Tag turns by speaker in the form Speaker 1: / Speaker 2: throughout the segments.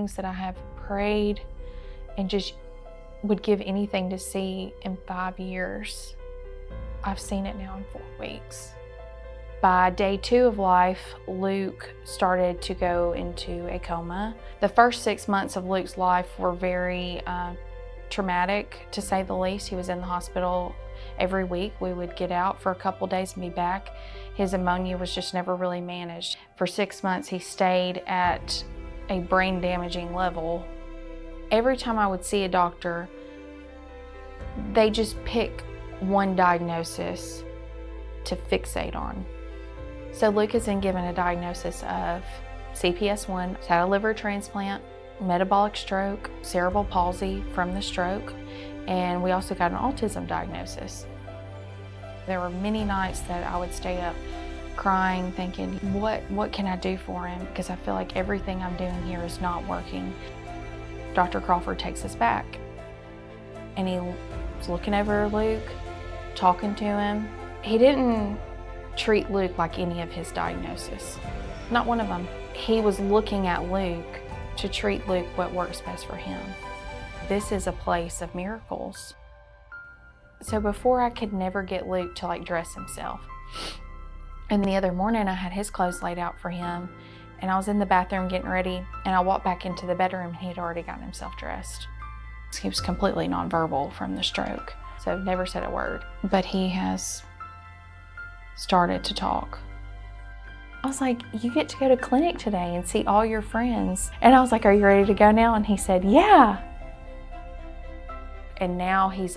Speaker 1: things that I have prayed and just would give anything to see in 5 years, I've seen it now in 4 weeks. By day 2 of life, Luke started to go into a coma. The first 6 months of Luke's life were very traumatic, to say the least. He was in the hospital every week. We would get out for a couple days and be back. His pneumonia was just never really managed. For 6 months, he stayed at a brain damaging level. Every time I would see a doctor, they just pick one diagnosis to fixate on. So Luke has been given a diagnosis of CPS1, he's had a liver transplant, metabolic stroke, cerebral palsy from the stroke, and we also got an autism diagnosis. There were many nights that I would stay up crying, thinking, what can I do for him? Because I feel like everything I'm doing here is not working. Dr. Crawford takes us back, and he was looking over Luke, talking to him. He didn't treat Luke like any of his diagnosis, not one of them. He was looking at Luke to treat Luke what works best for him. This is a place of miracles. So before, I could never get Luke to dress himself. And the other morning I had his clothes laid out for him, and I was in the bathroom getting ready, and I walked back into the bedroom and he had already gotten himself dressed. He was completely nonverbal from the stroke, so never said a word, but he has started to talk. I was like, you get to go to clinic today and see all your friends. And I was like, are you ready to go now? And he said, yeah. And now he's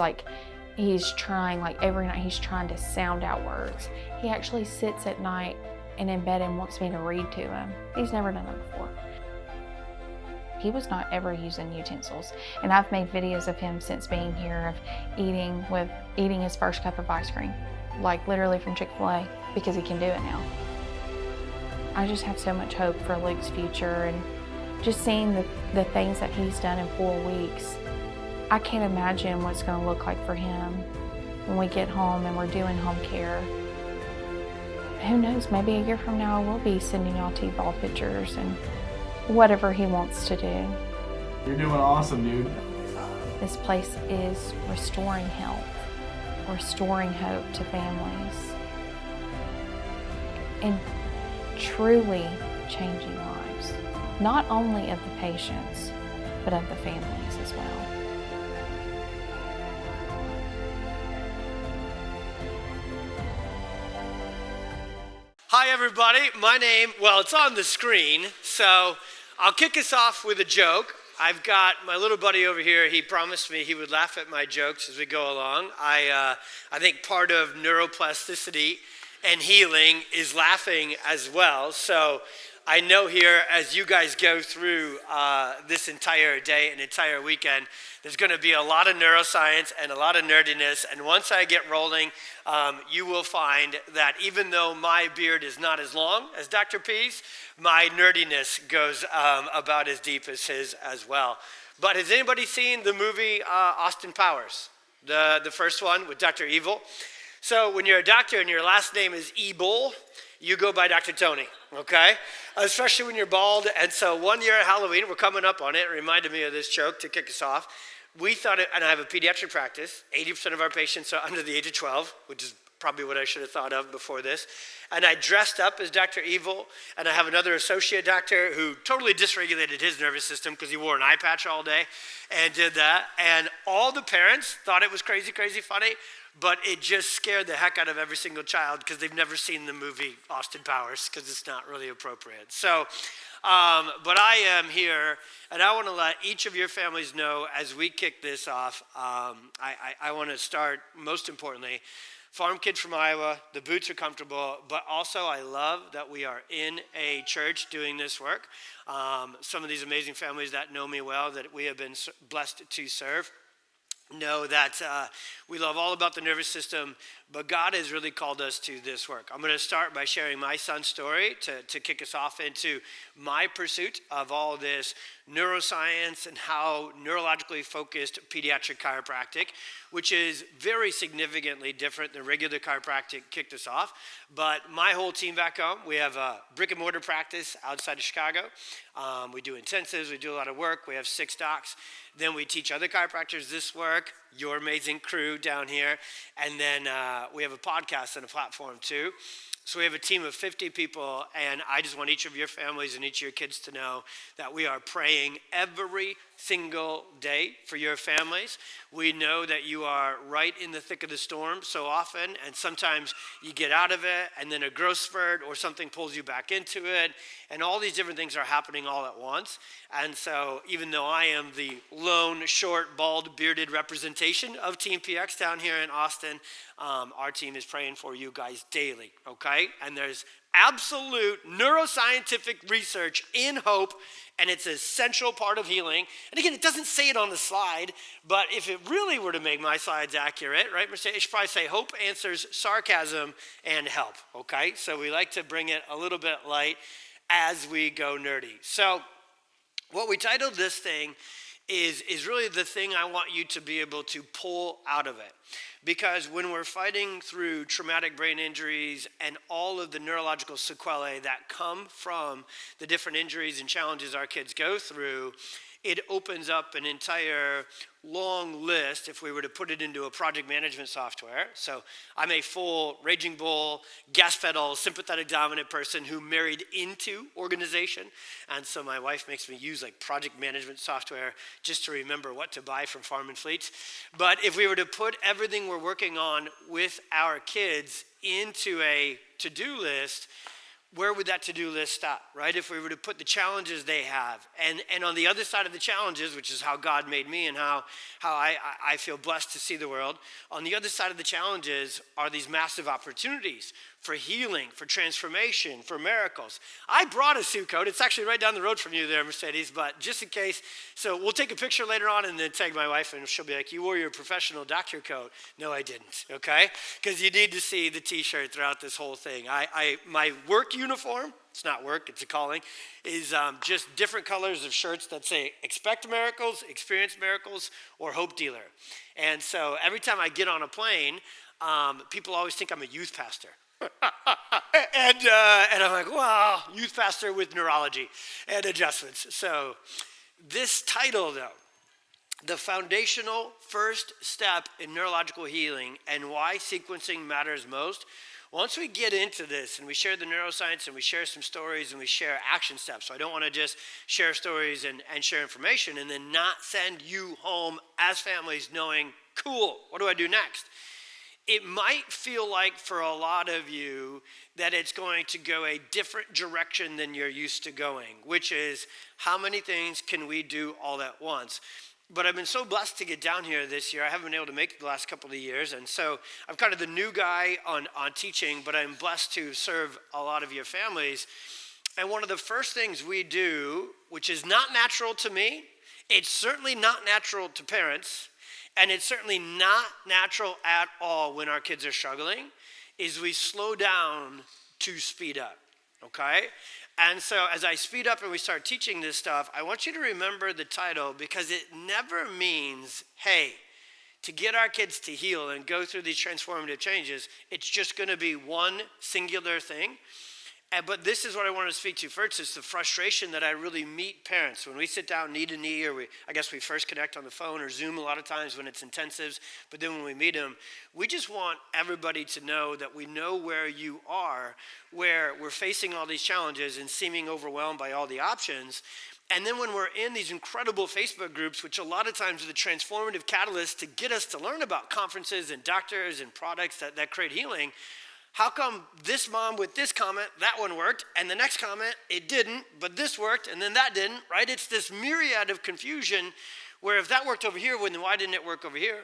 Speaker 1: trying, every night he's trying to sound out words. He actually sits at night and in bed and wants me to read to him. He's never done that before. He was not ever using utensils. And I've made videos of him since being here of eating his first cup of ice cream, literally from Chick-fil-A, because he can do it now. I just have so much hope for Luke's future, and just seeing the things that he's done in 4 weeks. I can't imagine what it's going to look like for him when we get home and we're doing home care. Who knows, maybe a year from now I will be sending y'all T-ball pictures and whatever he wants to do.
Speaker 2: You're doing awesome, dude.
Speaker 1: This place is restoring health, restoring hope to families, and truly changing lives, not only of the patients, but of the families as well.
Speaker 3: Hi everybody, my name, it's on the screen, so I'll kick us off with a joke. I've got my little buddy over here. He promised me he would laugh at my jokes as we go along. I think part of neuroplasticity and healing is laughing as well. So I know here as you guys go through this entire day and entire weekend, there's going to be a lot of neuroscience and a lot of nerdiness. And once I get rolling, you will find that even though my beard is not as long as Dr. P's, my nerdiness goes about as deep as his as well. But has anybody seen the movie Austin Powers? The first one with Dr. Evil? So when you're a doctor and your last name is Ebel, you go by Dr. Tony, okay? Especially when you're bald. And so one year at Halloween, we're coming up on it. It reminded me of this joke to kick us off. We thought, and I have a pediatric practice, 80% of our patients are under the age of 12, which is probably what I should have thought of before this. And I dressed up as Dr. Evil, and I have another associate doctor who totally dysregulated his nervous system because he wore an eye patch all day and did that. And all the parents thought it was crazy, crazy funny, but it just scared the heck out of every single child because they've never seen the movie Austin Powers because it's not really appropriate. So, but I am here, and I want to let each of your families know as we kick this off, I want to start, most importantly, farm kid from Iowa, the boots are comfortable, but also I love that we are in a church doing this work. Some of these amazing families that know me well, that we have been blessed to serve, know that we love all about the nervous system, but God has really called us to this work. I'm going to start by sharing my son's story to kick us off into my pursuit of all this neuroscience and how neurologically focused pediatric chiropractic, which is very significantly different than regular chiropractic, kicked us off. But my whole team back home, we have a brick and mortar practice outside of Chicago. We do intensives, we do a lot of work. We have 6 docs. Then we teach other chiropractors this work, your amazing crew down here. And then we have a podcast and a platform too. So we have a team of 50 people, and I just want each of your families and each of your kids to know that we are praying every single day for your families. We know that you are right in the thick of the storm so often, and sometimes you get out of it, and then a growth spurt or something pulls you back into it, and all these different things are happening all at once. And so even though I am the lone, short, bald, bearded representation of Team PX down here in Austin, our team is praying for you guys daily, okay? And there's absolute neuroscientific research in hope, and it's an essential part of healing. And again, it doesn't say it on the slide, but if it really were to make my slides accurate, right, Mercedes, it should probably say hope answers sarcasm and help, okay? So we like to bring it a little bit light as we go nerdy. So what we titled this thing is really the thing I want you to be able to pull out of it. Because when we're fighting through traumatic brain injuries and all of the neurological sequelae that come from the different injuries and challenges our kids go through, it opens up an entire long list if we were to put it into a project management software. So I'm a full raging bull, gas pedal, sympathetic dominant person who married into organization. And so my wife makes me use like project management software just to remember what to buy from Farm and Fleet. But if we were to put everything we're working on with our kids into a to-do list, where would that to-do list stop, right? If we were to put the challenges they have, and on the other side of the challenges, which is how God made me and how I feel blessed to see the world, on the other side of the challenges are these massive opportunities for healing, for transformation, for miracles. I brought a suit coat. It's actually right down the road from you there, Mercedes, but just in case. So we'll take a picture later on and then tag my wife, and she'll be like, you wore your professional doctor coat. No, I didn't, okay? Because you need to see the t-shirt throughout this whole thing. My work uniform, it's not work, it's a calling, is just different colors of shirts that say expect miracles, experience miracles, or hope dealer. And so every time I get on a plane, people always think I'm a youth pastor. and I'm like, wow, youth pastor with neurology and adjustments. So this title, though, the foundational first step in neurological healing and why sequencing matters most. Once we get into this and we share the neuroscience and we share some stories and we share action steps, so I don't want to just share stories and share information and then not send you home as families knowing, cool, what do I do next? It might feel like for a lot of you that it's going to go a different direction than you're used to going, which is how many things can we do all at once? But I've been so blessed to get down here this year. I haven't been able to make it the last couple of years. And so I'm kind of the new guy on teaching, but I'm blessed to serve a lot of your families. And one of the first things we do, which is not natural to me, it's certainly not natural to parents, and it's certainly not natural at all when our kids are struggling, is we slow down to speed up, okay? And so as I speed up and we start teaching this stuff, I want you to remember the title because it never means, hey, to get our kids to heal and go through these transformative changes, it's just gonna be one singular thing. But this is what I want to speak to first, is the frustration that I really meet parents. When we sit down knee to knee, or I guess we first connect on the phone or Zoom a lot of times when it's intensives, but then when we meet them, we just want everybody to know that we know where you are, where we're facing all these challenges and seeming overwhelmed by all the options. And then when we're in these incredible Facebook groups, which a lot of times are the transformative catalyst to get us to learn about conferences and doctors and products that create healing, how come this mom with this comment, that one worked, and the next comment, it didn't, but this worked, and then that didn't, right? It's this myriad of confusion where if that worked over here, then why didn't it work over here?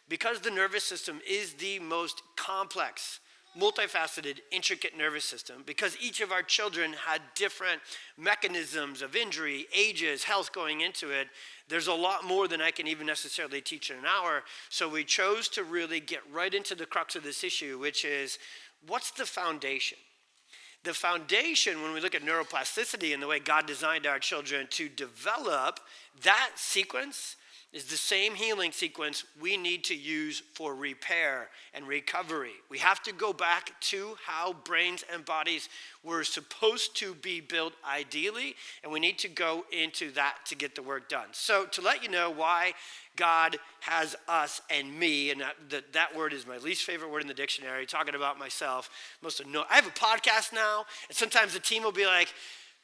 Speaker 3: Because the nervous system is the most complex, multifaceted, intricate nervous system, because each of our children had different mechanisms of injury, ages, health going into it. There's a lot more than I can even necessarily teach in an hour. So we chose to really get right into the crux of this issue, which is, what's the foundation? The foundation, when we look at neuroplasticity and the way God designed our children to develop, that sequence is the same healing sequence we need to use for repair and recovery. We have to go back to how brains and bodies were supposed to be built ideally, and we need to go into that to get the work done. So to let you know why God has us and me, and that word is my least favorite word in the dictionary, talking about myself. I have a podcast now, and sometimes the team will be like,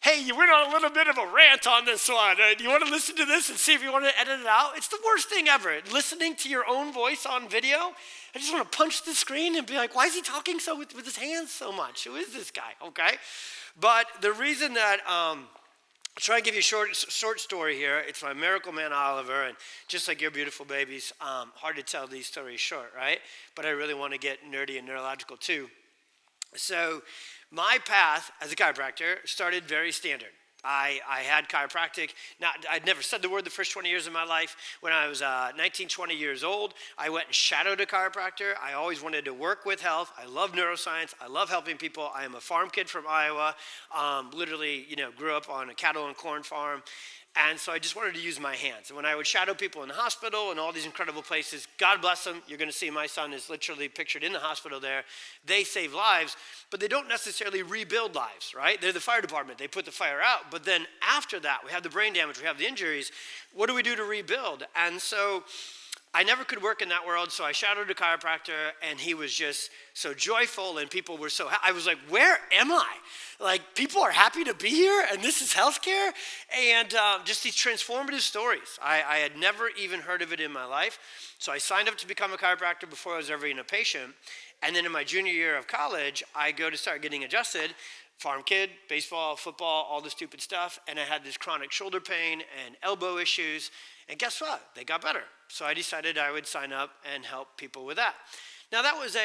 Speaker 3: hey, you went on a little bit of a rant on this one. Do you want to listen to this and see if you want to edit it out? It's the worst thing ever. Listening to your own voice on video, I just want to punch the screen and be like, why is he talking so with his hands so much? Who is this guy? Okay. But the reason that I'll try and give you a short story here. It's my miracle man, Oliver, and just like your beautiful babies, hard to tell these stories short, right? But I really want to get nerdy and neurological too. So my path as a chiropractor started very standard. I had chiropractic. Now, I'd never said the word the first 20 years of my life. When I was 19, 20 years old, I went and shadowed a chiropractor. I always wanted to work with health. I love neuroscience. I love helping people. I am a farm kid from Iowa. Literally, grew up on a cattle and corn farm. And so I just wanted to use my hands. And when I would shadow people in the hospital and all these incredible places, God bless them. You're going to see my son is literally pictured in the hospital there. They save lives, but they don't necessarily rebuild lives, right? They're the fire department. They put the fire out. But then after that, we have the brain damage, we have the injuries. What do we do to rebuild? And so I never could work in that world, so I shadowed a chiropractor, and he was just so joyful, and people were so I was like, where am I? Like, people are happy to be here, and this is healthcare? And just these transformative stories. I had never even heard of it in my life, so I signed up to become a chiropractor before I was ever even a patient. And then in my junior year of college, I go to start getting adjusted. Farm kid, baseball, football, all the stupid stuff, and I had this chronic shoulder pain and elbow issues, and guess what? They got better. So I decided I would sign up and help people with that. Now that was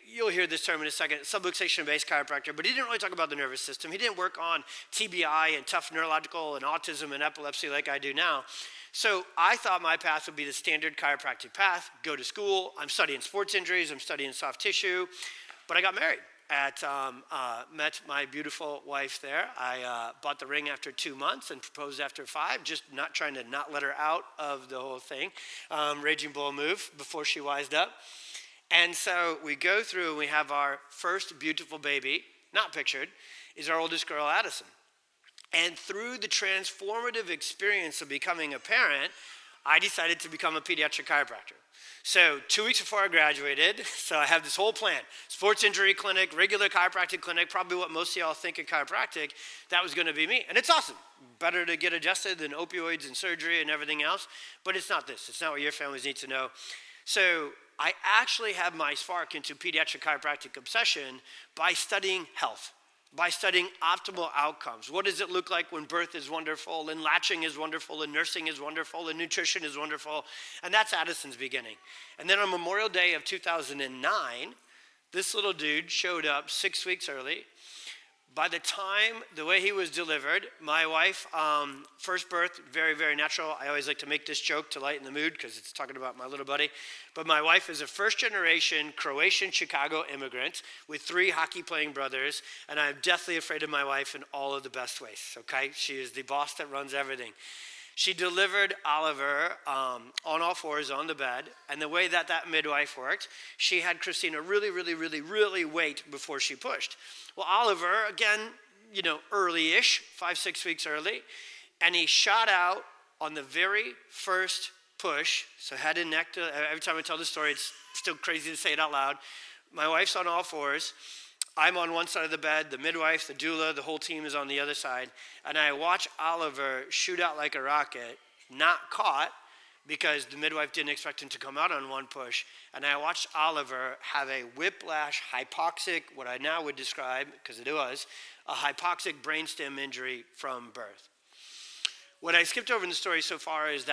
Speaker 3: you'll hear this term in a second, subluxation-based chiropractor, but he didn't really talk about the nervous system. He didn't work on TBI and tough neurological and autism and epilepsy like I do now. So I thought my path would be the standard chiropractic path, go to school. I'm studying sports injuries, I'm studying soft tissue, but I got married. Met my beautiful wife there. I bought the ring after 2 months and proposed after 5, just not trying to not let her out of the whole thing. Raging bull move before she wised up. And so we go through and we have our first beautiful baby, not pictured, is our oldest girl, Addison. And through the transformative experience of becoming a parent, I decided to become a pediatric chiropractor. So 2 weeks before I graduated, so I have this whole plan. Sports injury clinic, regular chiropractic clinic, probably what most of y'all think of chiropractic, that was gonna be me. And it's awesome. Better to get adjusted than opioids and surgery and everything else, but it's not this. It's not what your families need to know. So I actually have my spark into pediatric chiropractic obsession by studying health, by studying optimal outcomes. What does it look like when birth is wonderful, and latching is wonderful, and nursing is wonderful, and nutrition is wonderful? And that's Addison's beginning. And then on Memorial Day of 2009, this little dude showed up 6 weeks early. By the time, the way he was delivered, my wife, first birth, very, very natural. I always like to make this joke to lighten the mood because it's talking about my little buddy. But my wife is a first-generation Croatian Chicago immigrant with 3 hockey-playing brothers, and I'm deathly afraid of my wife in all of the best ways, okay? She is the boss that runs everything. She delivered Oliver on all fours on the bed, and the way that midwife worked, she had Christina really wait before she pushed. Well, Oliver, again, early-ish, 5-6 weeks early, and he shot out on the very first push, so head and neck. Every time I tell the story, it's still crazy to say it out loud. My wife's on all fours. I'm on one side of the bed, the midwife, the doula, the whole team is on the other side, and I watch Oliver shoot out like a rocket, not caught, because the midwife didn't expect him to come out on one push, and I watched Oliver have a whiplash, hypoxic, what I now would describe, because it was, a hypoxic brainstem injury from birth. What I skipped over in the story so far is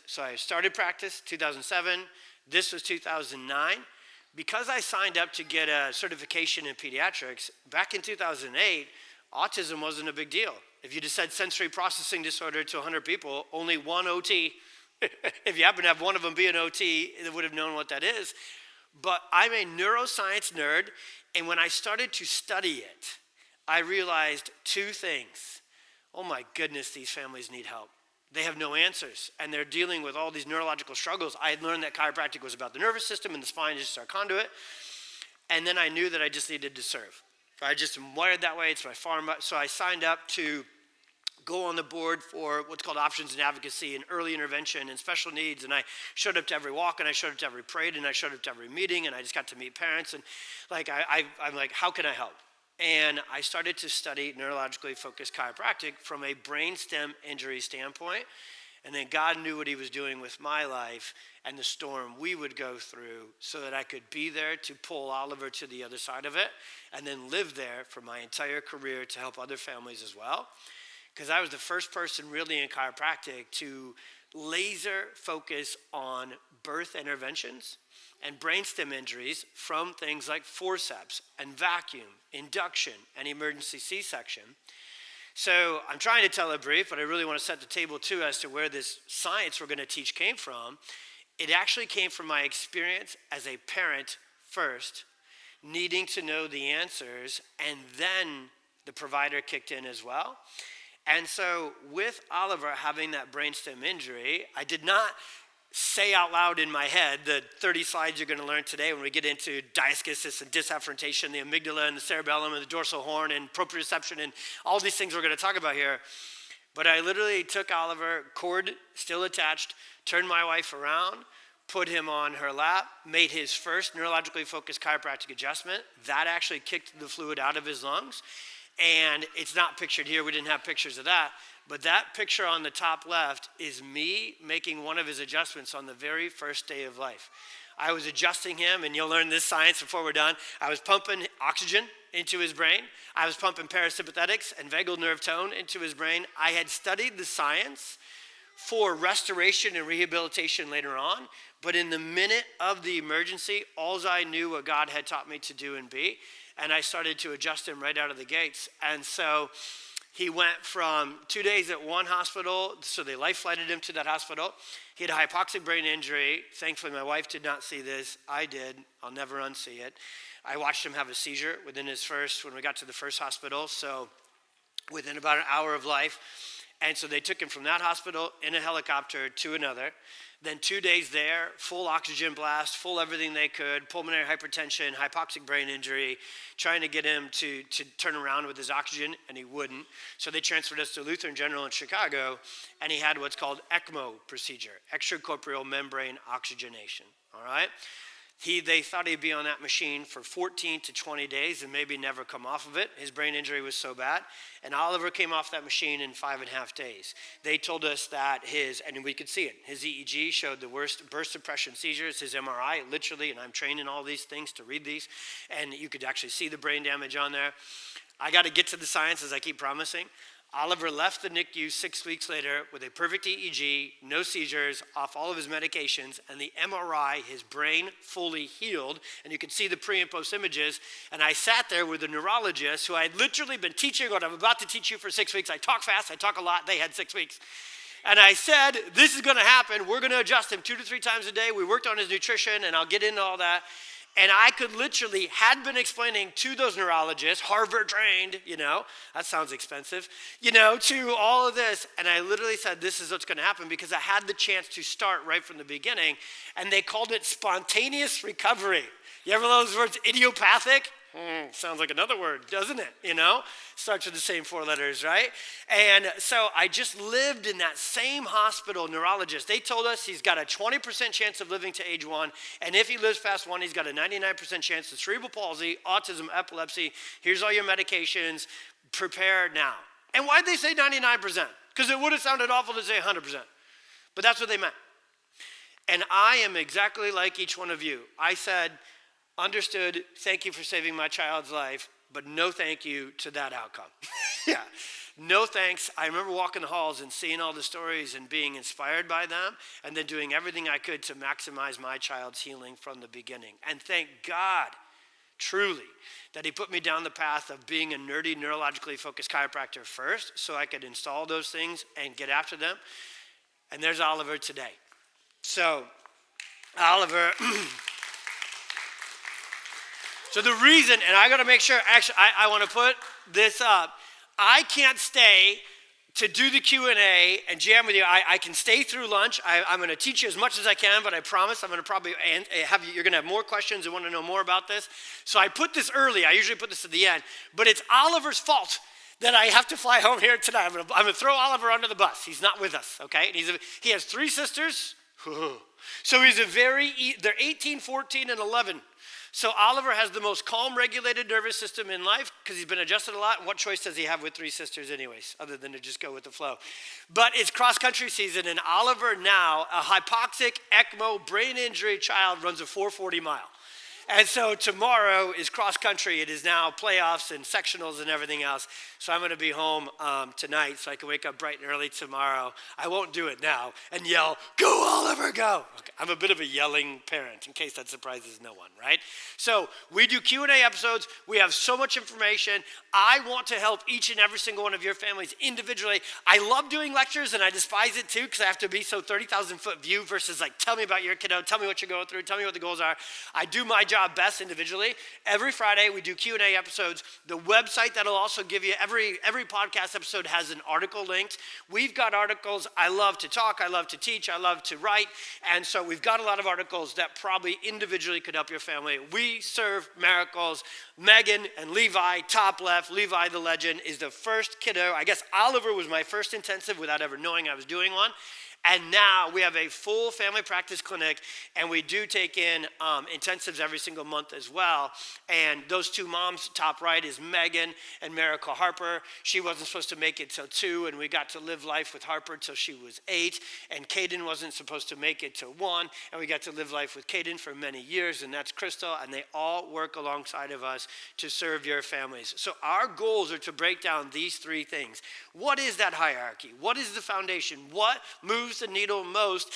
Speaker 3: so I started practice 2007, this was 2009. because I signed up to get a certification in pediatrics, back in 2008, autism wasn't a big deal. If you just said sensory processing disorder to 100 people, only one OT, if you happen to have one of them be an OT, they would have known what that is. But I'm a neuroscience nerd, and when I started to study it, I realized two things. Oh my goodness, these families need help. They have no answers, and they're dealing with all these neurological struggles. I had learned that chiropractic was about the nervous system, and the spine is just our conduit. And then I knew that I just needed to serve. I just am wired that way. It's my farm. So I signed up to go on the board for what's called options and advocacy and early intervention and special needs. And I showed up to every walk, and I showed up to every parade, and I showed up to every meeting, and I just got to meet parents. And I'm like, how can I help? And I started to study neurologically focused chiropractic from a brainstem injury standpoint. And then God knew what he was doing with my life and the storm we would go through so that I could be there to pull Oliver to the other side of it and then live there for my entire career to help other families as well. Because I was the first person really in chiropractic to laser focus on birth interventions and brainstem injuries from things like forceps and vacuum, induction, and emergency C-section. So I'm trying to tell a brief, but I really want to set the table too as to where this science we're going to teach came from. It actually came from my experience as a parent first, needing to know the answers, and then the provider kicked in as well. And so with Oliver having that brainstem injury, I did not say out loud in my head the 30 slides you're going to learn today when we get into diascisis and disafferentation, the amygdala and the cerebellum and the dorsal horn and proprioception and all these things we're going to talk about here. But I literally took Oliver, cord still attached, turned my wife around, put him on her lap, made his first neurologically focused chiropractic adjustment. That actually kicked the fluid out of his lungs. And it's not pictured here. We didn't have pictures of that. But that picture on the top left is me making one of his adjustments on the very first day of life. I was adjusting him, and you'll learn this science before we're done. I was pumping oxygen into his brain. I was pumping parasympathetics and vagal nerve tone into his brain. I had studied the science for restoration and rehabilitation later on, but in the minute of the emergency, all I knew what God had taught me to do and be, and I started to adjust him right out of the gates. And so he went from 2 days at one hospital, so they life-flighted him to that hospital. He had a hypoxic brain injury. Thankfully, my wife did not see this. I did. I'll never unsee it. I watched him have a seizure when we got to the first hospital, so within about an hour of life. And so they took him from that hospital in a helicopter to another. Then 2 days there, full oxygen blast, full everything they could, pulmonary hypertension, hypoxic brain injury, trying to get him to turn around with his oxygen, and he wouldn't. So they transferred us to Lutheran General in Chicago, and he had what's called ECMO procedure, extracorporeal membrane oxygenation, all right? They thought he'd be on that machine for 14 to 20 days and maybe never come off of it. His brain injury was so bad. And Oliver came off that machine in 5.5 days. They told us that and we could see it, his EEG showed the worst burst suppression seizures, his MRI, literally, and I'm trained in all these things to read these, and you could actually see the brain damage on there. I got to get to the science, as I keep promising. Oliver left the NICU 6 weeks later with a perfect EEG, no seizures, off all of his medications, and the MRI, his brain fully healed, and you could see the pre and post images. And I sat there with a neurologist who I had literally been teaching what I'm about to teach you for 6 weeks. I talk fast, I talk a lot, they had 6 weeks. And I said, this is gonna happen, we're gonna adjust him 2 to 3 times a day. We worked on his nutrition, and I'll get into all that. And I could literally, had been explaining to those neurologists, Harvard trained, that sounds expensive, to all of this. And I literally said, this is what's going to happen, because I had the chance to start right from the beginning. And they called it spontaneous recovery. You ever know those words, idiopathic? Sounds like another word, doesn't it? Starts with the same 4 letters, right? And so I just lived in that same hospital neurologist. They told us he's got a 20% chance of living to age 1. And if he lives past 1, he's got a 99% chance of cerebral palsy, autism, epilepsy. Here's all your medications. Prepare now. And why'd they say 99%? Because it would have sounded awful to say 100%. But that's what they meant. And I am exactly like each one of you. I said, understood, thank you for saving my child's life, but no thank you to that outcome. Yeah. No thanks. I remember walking the halls and seeing all the stories and being inspired by them and then doing everything I could to maximize my child's healing from the beginning. And thank God, truly, that he put me down the path of being a nerdy, neurologically focused chiropractor first so I could install those things and get after them. And there's Oliver today. So, Oliver... So the reason, and I got to make sure, actually, I want to put this up. I can't stay to do the Q&A and jam with you. I can stay through lunch. I'm going to teach you as much as I can, but I promise I'm going to probably have you, you're going to have more questions and want to know more about this. So I put this early. I usually put this at the end, but it's Oliver's fault that I have to fly home here tonight. I'm going to throw Oliver under the bus. He's not with us, okay? And he has 3 sisters. So they're 18, 14, and 11. So Oliver has the most calm, regulated nervous system in life because he's been adjusted a lot. And what choice does he have with 3 sisters anyways, other than to just go with the flow? But it's cross-country season, and Oliver now, a hypoxic, ECMO, brain injury child, runs a 440 mile. And so tomorrow is cross-country. It is now playoffs and sectionals and everything else. So I'm going to be home tonight so I can wake up bright and early tomorrow. I won't do it now and yell, "Go, Oliver, go!" Okay, I'm a bit of a yelling parent, in case that surprises no one, right? So we do Q&A episodes. We have so much information. I want to help each and every single one of your families individually. I love doing lectures, and I despise it too because I have to be so 30,000-foot view versus like, tell me about your kiddo, tell me what you're going through, tell me what the goals are. I do my job best individually. Every Friday we do Q&A episodes. The website that'll also give you every podcast episode has an article linked. We've got articles. I love to talk. I love to teach. I love to write. And so we've got a lot of articles that probably individually could help your family. We serve miracles. Megan and Levi, top left, Levi the legend, is the first kiddo. I guess Oliver was my first intensive without ever knowing I was doing one. And now we have a full family practice clinic, and we do take in intensives every single month as well. And those 2 moms, top right is Megan and Miracle Harper. She wasn't supposed to make it till 2, and we got to live life with Harper till she was 8. And Caden wasn't supposed to make it till 1, and we got to live life with Caden for many years, and that's Crystal, and they all work alongside of us to serve your families. So our goals are to break down these 3 things. What is that hierarchy? What is the foundation? What moves the needle most?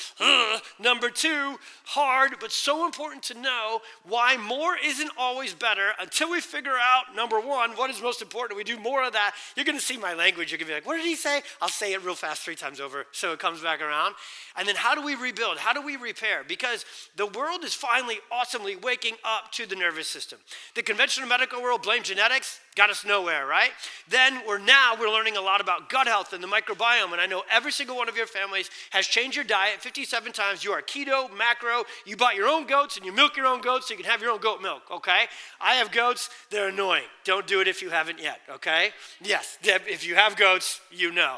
Speaker 3: Number 2, hard, but so important to know why more isn't always better until we figure out, number 1, what is most important. We do more of that. You're going to see my language. You're going to be like, what did he say? I'll say it real fast 3 times over so it comes back around. And then how do we rebuild? How do we repair? Because the world is finally awesomely waking up to the nervous system. The conventional medical world blamed genetics, got us nowhere, right? Then we're learning a lot about gut health and the microbiome. And I know every single one of your families has changed your diet 57 times. You are keto, macro. You bought your own goats and you milk your own goats so you can have your own goat milk, okay? I have goats. They're annoying. Don't do it if you haven't yet, okay? Yes, if you have goats, you know.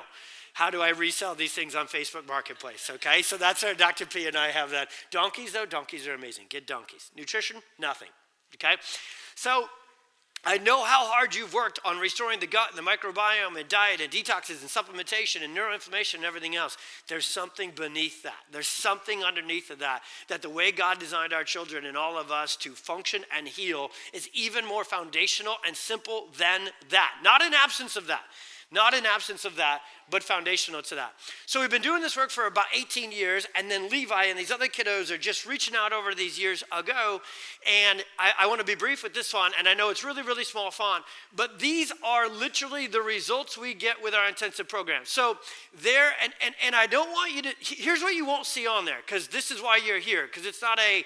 Speaker 3: How do I resell these things on Facebook Marketplace, okay? So that's our Dr. P and I have that. Donkeys, though, donkeys are amazing. Get donkeys. Nutrition, nothing, okay? So I know how hard you've worked on restoring the gut and the microbiome and diet and detoxes and supplementation and neuroinflammation and everything else. There's something beneath that. There's something underneath of that the way God designed our children and all of us to function and heal is even more foundational and simple than that. Not in absence of that. Not in absence of that, but foundational to that. So we've been doing this work for about 18 years, and then Levi and these other kiddos are just reaching out over these years ago, and I want to be brief with this one, and I know it's really, really small font, but these are literally the results we get with our intensive program. So there, and I don't want you to, here's what you won't see on there, because this is why you're here, because it's not a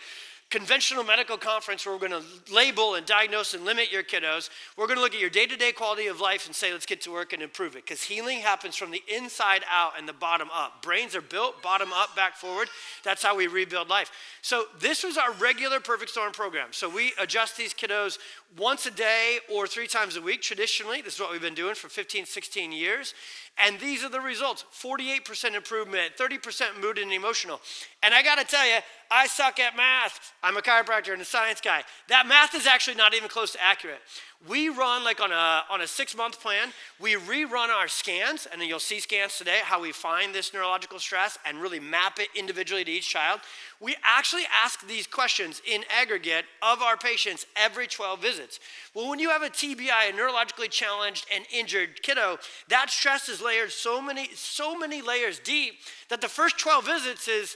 Speaker 3: conventional medical conference where we're going to label and diagnose and limit your kiddos. We're going to look at your day-to-day quality of life and say, let's get to work and improve it. Because healing happens from the inside out and the bottom up. Brains are built bottom up, back forward. That's how we rebuild life. So this was our regular Perfect Storm program. So we adjust these kiddos once a day or 3 times a week traditionally. This is what we've been doing for 15, 16 years. And these are the results: 48% improvement, 30% mood and emotional. And I got to tell you, I suck at math. I'm a chiropractor and a science guy. That math is actually not even close to accurate. We run like on a 6-month plan, we rerun our scans, and then you'll see scans today, how we find this neurological stress and really map it individually to each child. We actually ask these questions in aggregate of our patients every 12 visits. Well, when you have a TBI, a neurologically challenged and injured kiddo, that stress is layered so many layers deep that the first 12 visits is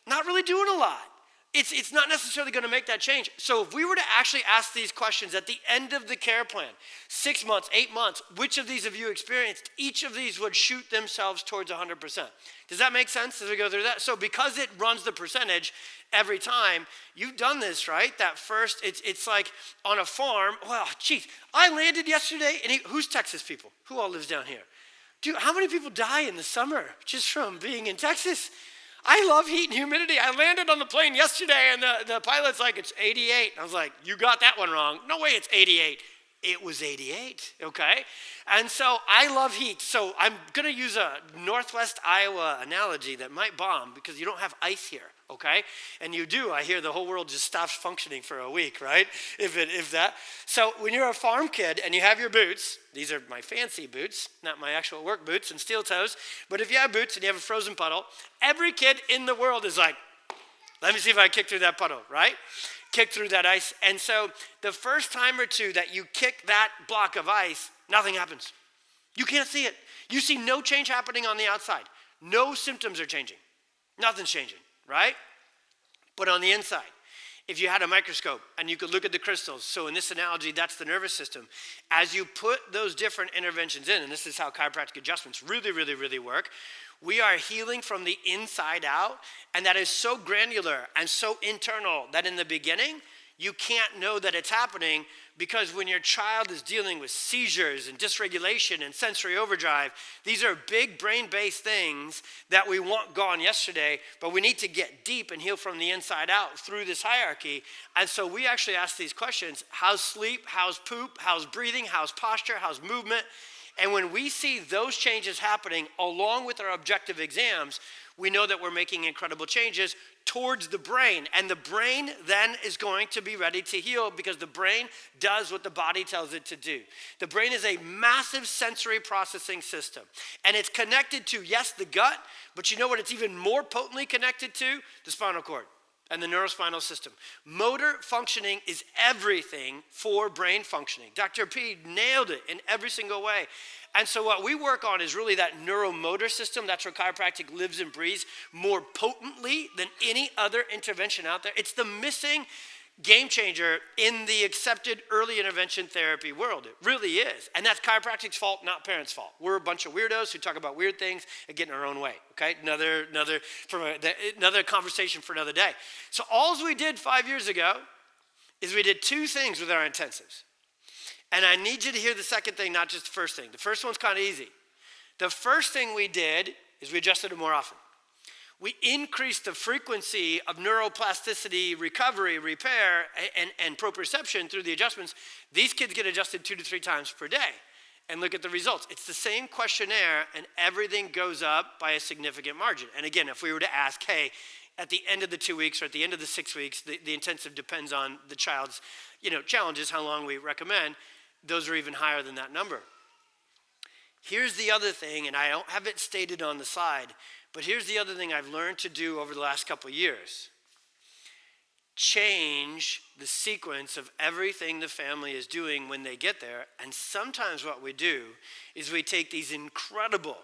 Speaker 3: not really doing a lot. It's not necessarily going to make that change. So if we were to actually ask these questions at the end of the care plan, 6 months, 8 months, which of these have you experienced? Each of these would shoot themselves towards 100%. Does that make sense as we go through that? So because it runs the percentage every time, you've done this, right? That first, it's like on a farm. Well, geez, I landed yesterday, and who's Texas people? Who all lives down here? Dude, how many people die in the summer just from being in Texas? I love heat and humidity. I landed on the plane yesterday, and the pilot's like, it's 88. I was like, you got that one wrong. No way it's 88. It was 88, okay? And so I love heat. So I'm going to use a Northwest Iowa analogy that might bomb because you don't have ice here, okay? And you do. I hear the whole world just stops functioning for a week, right? If that. So when you're a farm kid and you have your boots, these are my fancy boots, not my actual work boots and steel toes, but if you have boots and you have a frozen puddle, every kid in the world is like, let me see if I kick through that puddle, right? Kick through that ice. And so the first time or two that you kick that block of ice, nothing happens. You can't see it. You see no change happening on the outside. No symptoms are changing. Nothing's changing, right? But on the inside, if you had a microscope and you could look at the crystals, so in this analogy, that's the nervous system. As you put those different interventions in, and this is how chiropractic adjustments really work, we are healing from the inside out, and that is so granular and so internal that in the beginning, you can't know that it's happening because when your child is dealing with seizures and dysregulation and sensory overdrive, these are big brain-based things that we want gone yesterday, but we need to get deep and heal from the inside out through this hierarchy. And so we actually ask these questions: how's sleep, how's poop, how's breathing, how's posture, how's movement? And when we see those changes happening along with our objective exams, we know that we're making incredible changes towards the brain. And the brain then is going to be ready to heal because the brain does what the body tells it to do. The brain is a massive sensory processing system. And it's connected to, yes, the gut, but you know what it's even more potently connected to? The spinal cord and the neurospinal system. Motor functioning is everything for brain functioning. Dr. P nailed it in every single way. And so what we work on is really that neuromotor system. That's where chiropractic lives and breathes more potently than any other intervention out there. It's the missing game changer in the accepted early intervention therapy world. It really is. And that's chiropractic's fault, not parents' fault. We're a bunch of weirdos who talk about weird things and get in our own way, okay? Another conversation for another day. So all we did 5 years ago is we did two things with our intensives. And I need you to hear the second thing, not just the first thing. The first one's kind of easy. The first thing we did is we adjusted it more often. We increased the frequency of neuroplasticity, recovery, repair, and proprioception through the adjustments. These kids get adjusted 2 to 3 times per day. And look at the results. It's the same questionnaire, and everything goes up by a significant margin. And again, if we were to ask, hey, at the end of the 2 weeks or at the end of the 6 weeks, the intensive depends on the child's challenges, how long we recommend, those are even higher than that number. Here's the other thing, and I don't have it stated on the slide, but here's the other thing I've learned to do over the last couple of years. Change the sequence of everything the family is doing when they get there. And sometimes what we do is we take these incredible,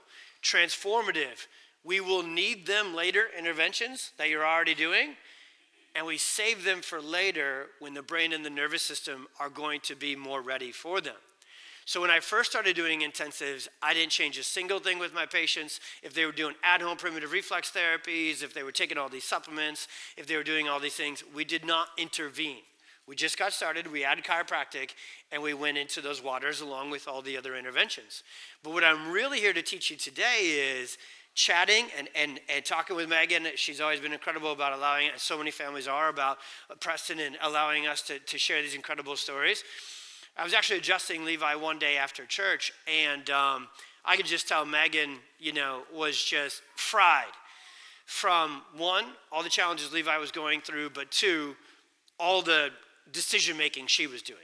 Speaker 3: transformative, we will need them later interventions that you're already doing, and we save them for later when the brain and the nervous system are going to be more ready for them. So when I first started doing intensives, I didn't change a single thing with my patients. If they were doing at-home primitive reflex therapies, if they were taking all these supplements, if they were doing all these things, we did not intervene. We just got started, we added chiropractic, and we went into those waters along with all the other interventions. But what I'm really here to teach you today is chatting and talking with Megan. She's always been incredible about allowing, so many families are, about Preston and allowing us to share these incredible stories. I was actually adjusting Levi one day after church, and I could just tell Megan, was just fried. from one, all the challenges Levi was going through, but two, all the decision-making she was doing.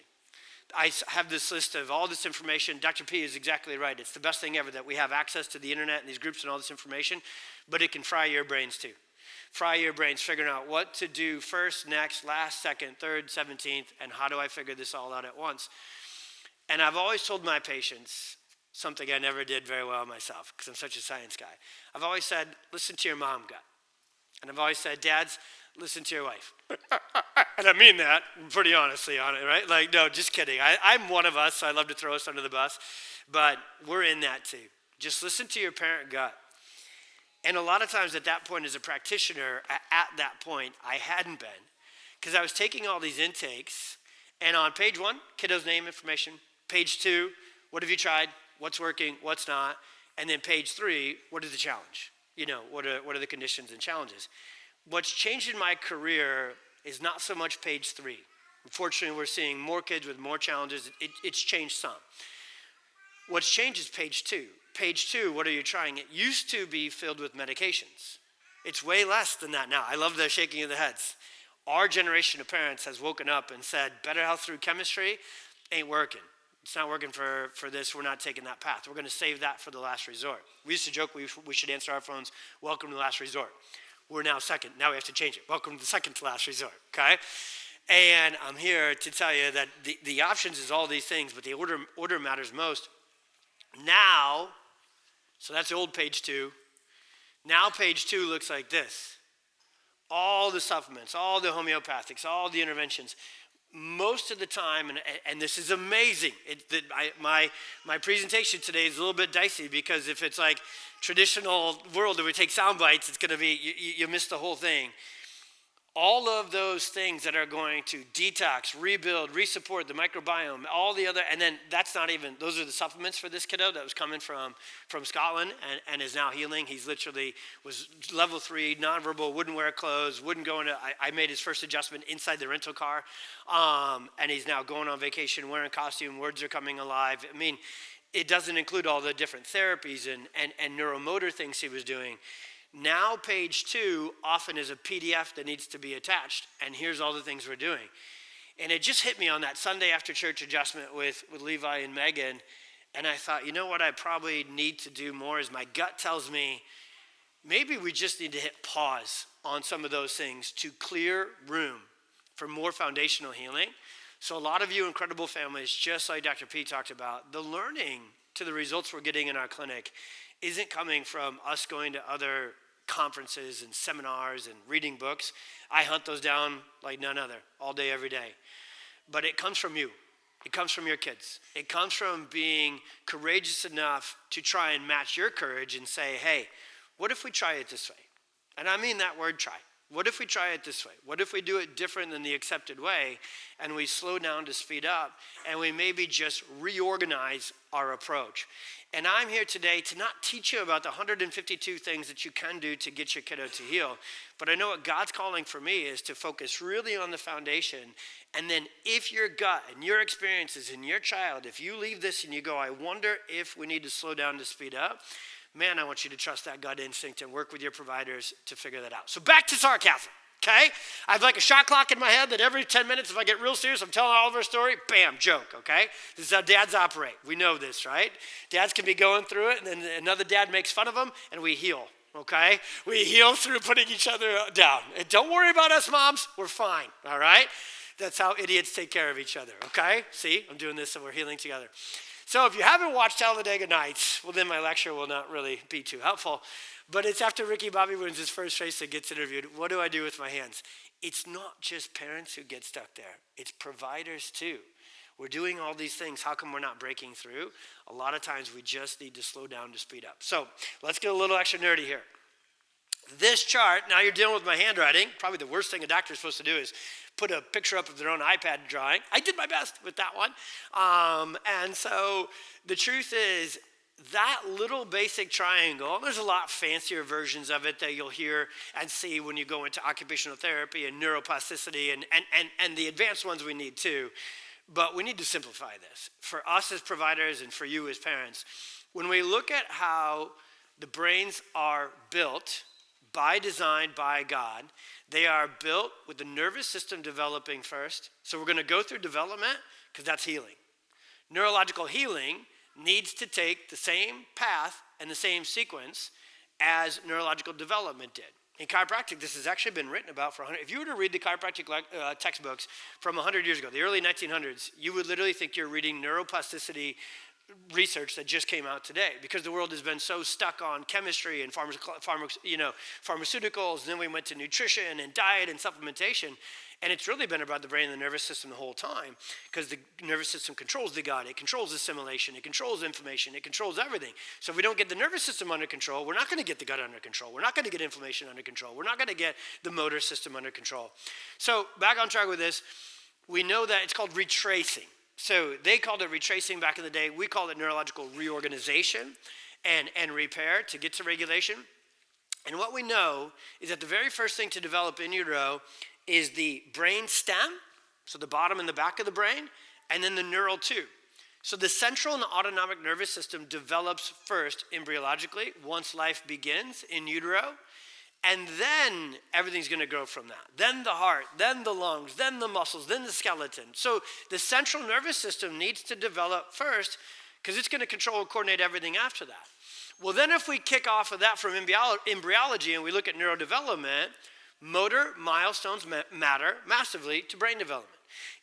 Speaker 3: I have this list of all this information. Dr. P is exactly right. It's the best thing ever that we have access to the internet and these groups and all this information, but it can fry your brains too. Fry your brains figuring out what to do first, next, last, second, third, 17th, and how do I figure this all out at once? And I've always told my patients something I never did very well myself because I'm such a science guy. I've always said, listen to your mom gut. And I've always said, dads, listen to your wife. And I mean that pretty honestly on it, right? Like, no, just kidding. I'm one of us, so I love to throw us under the bus. But we're in that too. Just listen to your parent gut. And a lot of times at that point as a practitioner, at that point, I hadn't been. Because I was taking all these intakes, and on page 1, kiddo's name information. Page 2, what have you tried? What's working? What's not? And then page 3, what is the challenge? You know, what are the conditions and challenges? What's changed in my career is not so much page 3. Unfortunately, we're seeing more kids with more challenges. It's changed some. What's changed is page 2. Page 2, what are you trying? It used to be filled with medications. It's way less than that now. I love the shaking of the heads. Our generation of parents has woken up and said, better health through chemistry ain't working. It's not working for this. We're not taking that path. We're going to save that for the last resort. We used to joke we should answer our phones, welcome to the last resort. We're now second. Now we have to change it. Welcome to the second to last resort, okay? And I'm here to tell you that the options is all these things, but the order matters most. Now, so that's the old page 2. Now page 2 looks like this. All the supplements, all the homeopathics, all the interventions. Most of the time, and this is amazing. My presentation today is a little bit dicey because if it's like traditional world that we take sound bites, it's going to be, you miss the whole thing. All of those things that are going to detox, rebuild, resupport the microbiome, all the other, and then that's not even, those are the supplements for this kiddo that was coming from Scotland and is now healing. He's literally was level 3, nonverbal, wouldn't wear clothes, wouldn't go into, I made his first adjustment inside the rental car, and he's now going on vacation, wearing costume, words are coming alive. I mean, it doesn't include all the different therapies and neuromotor things he was doing. Now page 2 often is a PDF that needs to be attached, and here's all the things we're doing. And it just hit me on that Sunday after church adjustment with Levi and Megan, and I thought, you know what I probably need to do more is my gut tells me maybe we just need to hit pause on some of those things to clear room for more foundational healing. So a lot of you incredible families, just like Dr. P talked about, the learning to the results we're getting in our clinic isn't coming from us going to other conferences and seminars and reading books. I hunt those down like none other, all day, every day. But it comes from you. It comes from your kids. It comes from being courageous enough to try and match your courage and say, hey, what if we try it this way? And I mean that word try. What if we try it this way? What if we do it different than the accepted way and we slow down to speed up and we maybe just reorganize our approach? And I'm here today to not teach you about the 152 things that you can do to get your kiddo to heal, but I know what God's calling for me is to focus really on the foundation. And then if your gut and your experiences in your child, if you leave this and you go, I wonder if we need to slow down to speed up, man, I want you to trust that gut instinct and work with your providers to figure that out. So back to sarcasm. Okay? I have like a shot clock in my head that every 10 minutes, if I get real serious, I'm telling Oliver a story, bam, joke, okay? This is how dads operate. We know this, right? Dads can be going through it, and then another dad makes fun of them, and we heal, okay? We heal through putting each other down. And don't worry about us, moms. We're fine, all right? That's how idiots take care of each other, okay? See, I'm doing this, and we're healing together. So if you haven't watched Talladega Nights, well, then my lecture will not really be too helpful. But it's after Ricky Bobby wins his first race that gets interviewed. What do I do with my hands? It's not just parents who get stuck there. It's providers too. We're doing all these things. How come we're not breaking through? A lot of times we just need to slow down to speed up. So let's get a little extra nerdy here. This chart, now you're dealing with my handwriting. Probably the worst thing a doctor is supposed to do is put a picture up of their own iPad drawing. I did my best with that one. And so the truth is, that little basic triangle, there's a lot fancier versions of it that you'll hear and see when you go into occupational therapy and neuroplasticity and the advanced ones we need too. But we need to simplify this. For us as providers and for you as parents, when we look at how the brains are built by design, by God. They are built with the nervous system developing first. So we're going to go through development because that's healing. Neurological healing needs to take the same path and the same sequence as neurological development did. In chiropractic, this has actually been written about for 100. If you were to read the chiropractic textbooks from 100 years ago, the early 1900s, you would literally think you're reading neuroplasticity research that just came out today, because the world has been so stuck on chemistry and pharmaceuticals, and then we went to nutrition and diet and supplementation, and it's really been about the brain and the nervous system the whole time, because the nervous system controls the gut, it controls assimilation, it controls inflammation, it controls everything. So if we don't get the nervous system under control, we're not going to get the gut under control, we're not going to get inflammation under control, we're not going to get the motor system under control. So back on track with this, we know that it's called retracing. So they called it retracing back in the day. We call it neurological reorganization and repair to get to regulation. And what we know is that the very first thing to develop in utero is the brain stem, so the bottom and the back of the brain, and then the neural tube. So the central and the autonomic nervous system develops first embryologically once life begins in utero. And then everything's going to grow from that. Then the heart, then the lungs, then the muscles, then the skeleton. So the central nervous system needs to develop first because it's going to control and coordinate everything after that. Well, then if we kick off of that from embryology and we look at neurodevelopment, motor milestones matter massively to brain development.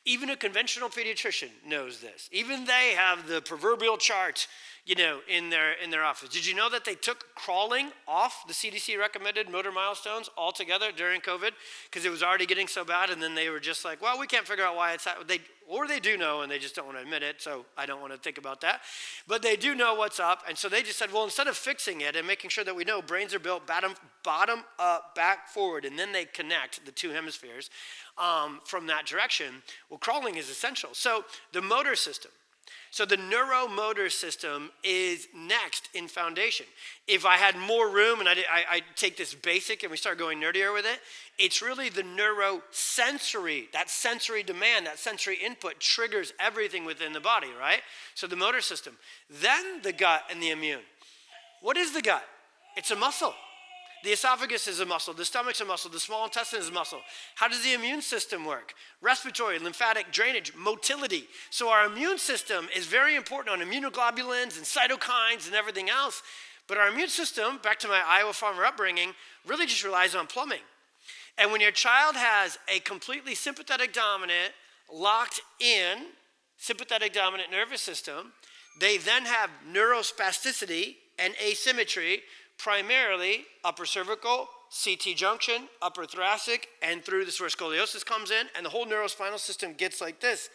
Speaker 3: Even a conventional pediatrician knows this. Even they have the proverbial chart, in their office. Did you know that they took crawling off the CDC recommended motor milestones altogether during COVID because it was already getting so bad, and then they were just like, well, we can't figure out why it's that. They do know, and they just don't want to admit it, so I don't want to think about that. But they do know what's up, and so they just said, well, instead of fixing it and making sure that we know brains are built bottom up, back, forward, and then they connect the two hemispheres from that direction, well, crawling is essential. So the motor system. So the neuromotor system is next in foundation. If I had more room and I take this basic and we start going nerdier with it, it's really the neurosensory, that sensory demand, that sensory input triggers everything within the body, right? So the motor system. Then the gut and the immune. What is the gut? It's a muscle. The esophagus is a muscle, the stomach's a muscle, the small intestine is a muscle. How does the immune system work? Respiratory, lymphatic, drainage, motility. So our immune system is very important on immunoglobulins and cytokines and everything else. But our immune system, back to my Iowa farmer upbringing, really just relies on plumbing. And when your child has a completely sympathetic dominant, locked in sympathetic dominant nervous system, they then have neurospasticity and asymmetry, primarily upper cervical, CT junction, upper thoracic, and through this where scoliosis comes in, and the whole neurospinal system gets like this.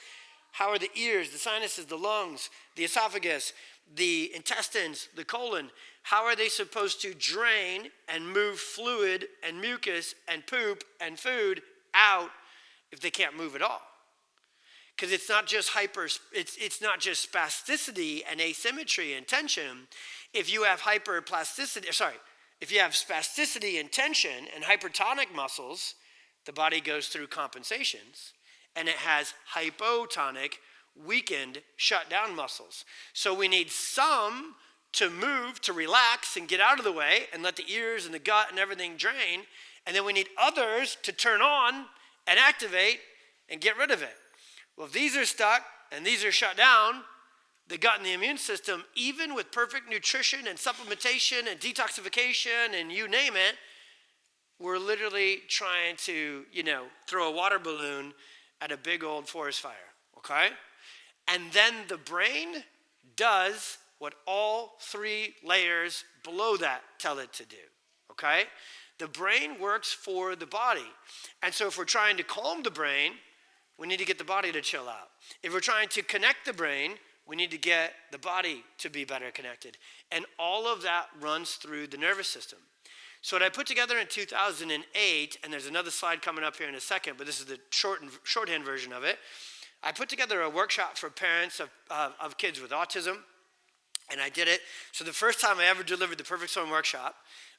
Speaker 3: How are the ears, the sinuses, the lungs, the esophagus, the intestines, the colon, how are they supposed to drain and move fluid and mucus and poop and food out if they can't move at all? Because it's not just it's not just spasticity and asymmetry and tension. If you have if you have spasticity and tension and hypertonic muscles, the body goes through compensations, and it has hypotonic, weakened, shut down muscles. So we need some to move, to relax and get out of the way and let the ears and the gut and everything drain, and then we need others to turn on and activate and get rid of it. Well, if these are stuck and these are shut down, the gut and the immune system, even with perfect nutrition and supplementation and detoxification and you name it, we're literally trying to, throw a water balloon at a big old forest fire, okay? And then the brain does what all three layers below that tell it to do, okay? The brain works for the body. And so if we're trying to calm the brain, we need to get the body to chill out. If we're trying to connect the brain, we need to get the body to be better connected. And all of that runs through the nervous system. So what I put together in 2008, and there's another slide coming up here in a second, but this is the shorthand version of it. I put together a workshop for parents of kids with autism, and I did it. So the first time I ever delivered the Perfect Storm workshop,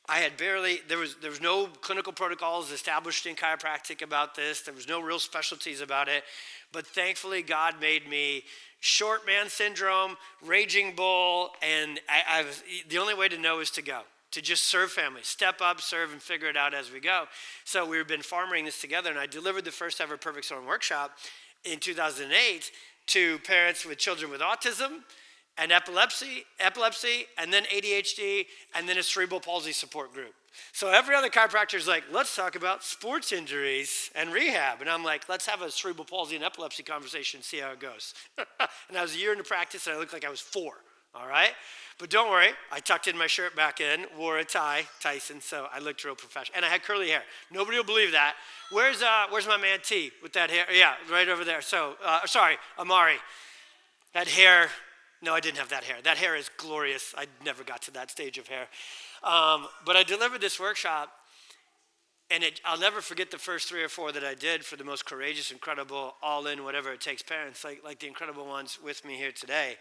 Speaker 3: I had there was no clinical protocols established in chiropractic about this. There was no real specialties about it. But thankfully, God made me short man syndrome, raging bull, and the only way to know is to go. to just serve families, step up, serve, and figure it out as we go. So we've been farmering this together, and I delivered the first ever Perfect Storm workshop in 2008 to parents with children with autism and epilepsy, and then ADHD, and then a cerebral palsy support group. So every other chiropractor is like, let's talk about sports injuries and rehab. And I'm like, let's have a cerebral palsy and epilepsy conversation, see how it goes. And I was a year into practice, and I looked like I was 4, all right? But don't worry, I tucked in my shirt back in, wore a tie, Tyson, so I looked real professional. And I had curly hair. Nobody will believe that. Where's my man T with that hair? Yeah, right over there. So, sorry, Amari. That hair, no, I didn't have that hair. That hair is glorious. I never got to that stage of hair. But I delivered this workshop, and I'll never forget the first 3 or 4 that I did for the most courageous, incredible, all-in, whatever it takes parents, like the incredible ones with me here today.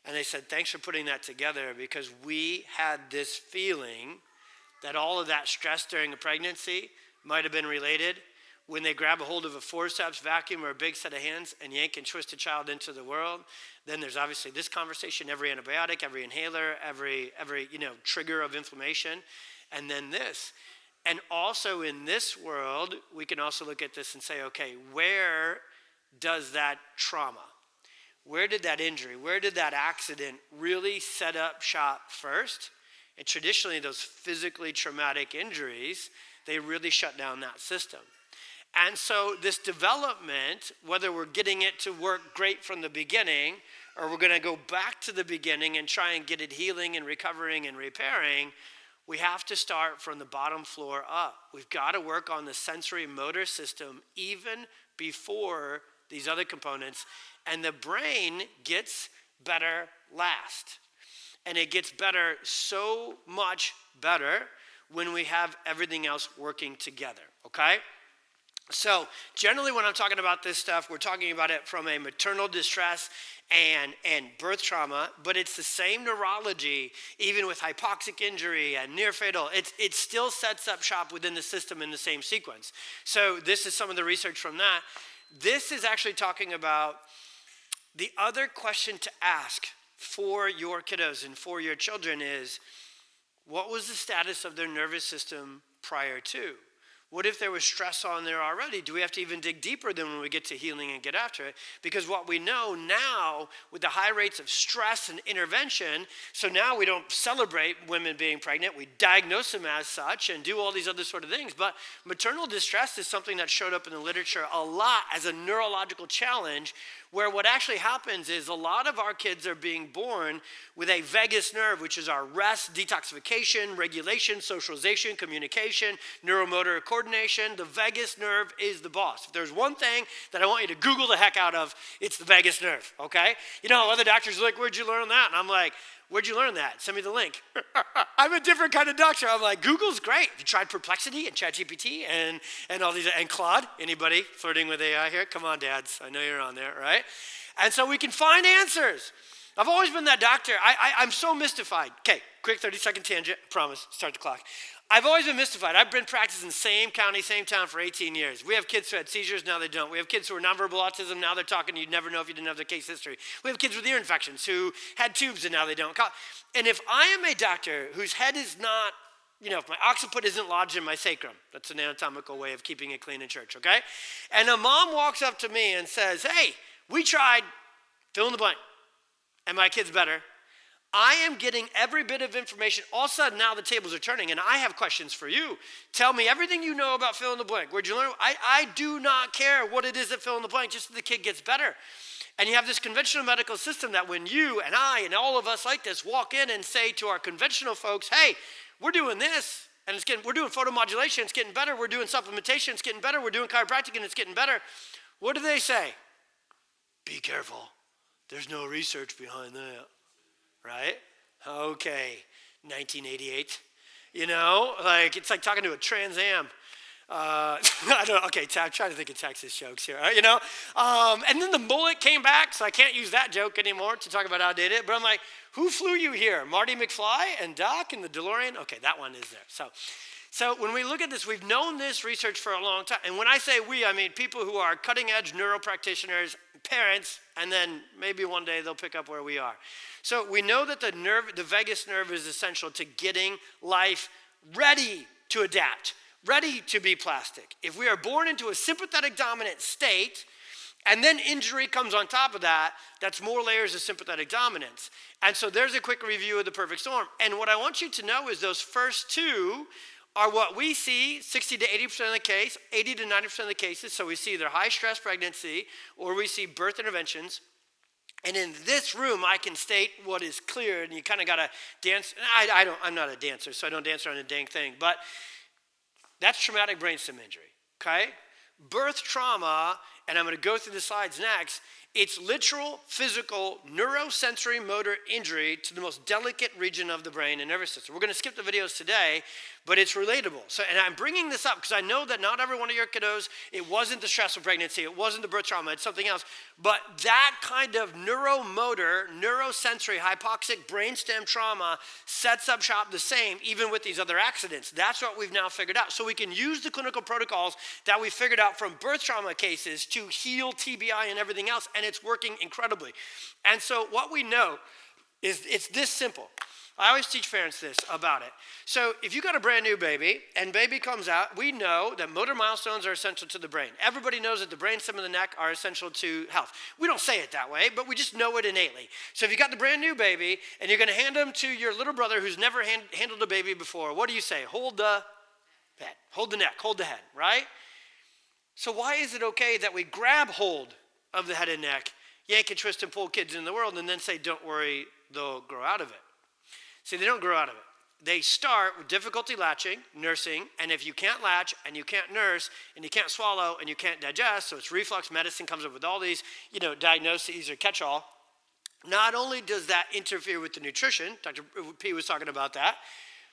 Speaker 3: And they said, thanks for putting that together, because we had this feeling that all of that stress during a pregnancy might have been related. When they grab a hold of a forceps vacuum or a big set of hands and yank and twist a child into the world, then there's obviously this conversation, every antibiotic, every inhaler, every trigger of inflammation, and then this. And also in this world, we can also look at this and say, okay, where does that trauma, where did that injury, where did that accident really set up shop first? And traditionally, those physically traumatic injuries, they really shut down that system. And so this development, whether we're getting it to work great from the beginning, or we're going to go back to the beginning and try and get it healing and recovering and repairing, we have to start from the bottom floor up. We've got to work on the sensory motor system even before these other components. And the brain gets better last. And it gets better, so much better, when we have everything else working together, okay? So generally when I'm talking about this stuff, we're talking about it from a maternal distress and birth trauma, but it's the same neurology, even with hypoxic injury and near fatal. It still sets up shop within the system in the same sequence. So this is some of the research from that. This is actually talking about the other question to ask for your kiddos and for your children is, what was the status of their nervous system prior to? What if there was stress on there already? Do we have to even dig deeper than when we get to healing and get after it? Because what we know now with the high rates of stress and intervention, so now we don't celebrate women being pregnant, we diagnose them as such and do all these other sort of things. But maternal distress is something that showed up in the literature a lot as a neurological challenge, where what actually happens is a lot of our kids are being born with a vagus nerve, which is our rest, detoxification, regulation, socialization, communication, neuromotor coordination. The vagus nerve is the boss. If there's one thing that I want you to Google the heck out of, it's the vagus nerve, okay? You know, other doctors are like, where'd you learn that? And I'm like, where'd you learn that? Send me the link. I'm a different kind of doctor. I'm like, Google's great. Have you tried Perplexity and ChatGPT and all these, and Claude? Anybody flirting with AI here? Come on, dads. I know you're on there, right? And so we can find answers. I've always been that doctor. I'm so mystified. Okay, quick 30-second tangent. Promise, start the clock. I've always been mystified. I've been practicing same county, same town for 18 years. We have kids who had seizures, now they don't. We have kids who are nonverbal autism, now they're talking. You'd never know if you didn't have their case history. We have kids with ear infections who had tubes and now they don't. And if I am a doctor whose head is not, if my occiput isn't lodged in my sacrum, that's an anatomical way of keeping it clean in church, okay? And a mom walks up to me and says, hey, we tried, fill in the blank, and my kid's better. I am getting every bit of information. All of a sudden, now the tables are turning, and I have questions for you. Tell me everything you know about fill in the blank. Where'd you learn? I do not care what it is that fill in the blank, just that the kid gets better. And you have this conventional medical system that when you and I and all of us like this walk in and say to our conventional folks, hey, we're doing this, and we're doing photomodulation, it's getting better. We're doing supplementation, it's getting better. We're doing chiropractic, and it's getting better. What do they say? Be careful. There's no research behind that. Right? Okay, 1988. It's like talking to a Trans Am. I don't know. Okay, I'm trying to think of Texas jokes here. And then the mullet came back, so I can't use that joke anymore to talk about outdated. But I'm like, who flew you here? Marty McFly and Doc and the DeLorean? Okay, that one is there. So when we look at this, we've known this research for a long time. And when I say we, I mean people who are cutting edge neuro practitioners, parents, and then maybe one day they'll pick up where we are. So we know that the vagus nerve is essential to getting life ready to adapt, ready to be plastic. If we are born into a sympathetic dominant state, and then injury comes on top of that, that's more layers of sympathetic dominance. And so there's a quick review of the perfect storm. And what I want you to know is those first two are what we see 60 to 80% of the case, 80 to 90% of the cases. So we see either high stress pregnancy or we see birth interventions. And in this room, I can state what is clear, and you kind of got to dance. I'm not a dancer, so I don't dance around a dang thing. But that's traumatic brainstem injury, okay? Birth trauma, and I'm going to go through the slides next, it's literal, physical, neurosensory motor injury to the most delicate region of the brain and nervous system. We're going to skip the videos today, but it's relatable. So, and I'm bringing this up because I know that not every one of your kiddos, it wasn't the stressful pregnancy, it wasn't the birth trauma, it's something else. But that kind of neuromotor, neurosensory, hypoxic brainstem trauma sets up shop the same, even with these other accidents. That's what we've now figured out. So we can use the clinical protocols that we figured out from birth trauma cases to heal TBI and everything else, and it's working incredibly. And so what we know is it's this simple. I always teach parents this about it. So if you got a brand new baby and baby comes out, we know that motor milestones are essential to the brain. Everybody knows that the brainstem and the neck are essential to health. We don't say it that way, but we just know it innately. So if you got the brand new baby and you're going to hand them to your little brother who's never handled a baby before, what do you say? Hold the head, hold the neck, hold the head, right? So why is it okay that we grab hold of the head and neck, yank and twist and pull kids in the world, and then say, don't worry, they'll grow out of it? See, they don't grow out of it. They start with difficulty latching, nursing, and if you can't latch and you can't nurse and you can't swallow and you can't digest, so it's reflux medicine comes up with all these, diagnoses or catch-all. Not only does that interfere with the nutrition, Dr. P was talking about that,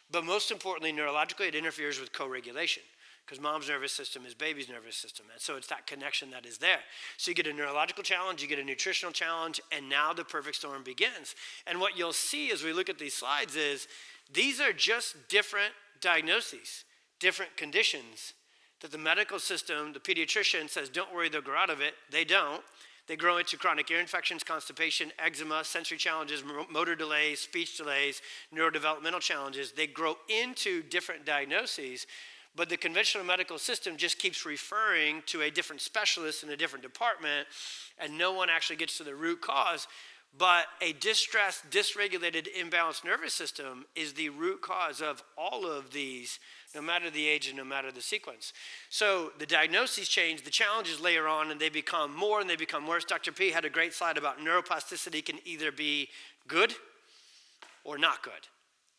Speaker 3: but most importantly, neurologically, it interferes with co-regulation. Because mom's nervous system is baby's nervous system. And so it's that connection that is there. So you get a neurological challenge, you get a nutritional challenge, and now the perfect storm begins. And what you'll see as we look at these slides is these are just different diagnoses, different conditions that the medical system, the pediatrician says, don't worry, they'll grow out of it. They don't. They grow into chronic ear infections, constipation, eczema, sensory challenges, motor delays, speech delays, neurodevelopmental challenges. They grow into different diagnoses. But the conventional medical system just keeps referring to a different specialist in a different department, and no one actually gets to the root cause. But a distressed, dysregulated, imbalanced nervous system is the root cause of all of these, no matter the age and no matter the sequence. So the diagnoses change, the challenges layer on, and they become more and they become worse. Dr. P had a great slide about neuroplasticity can either be good or not good.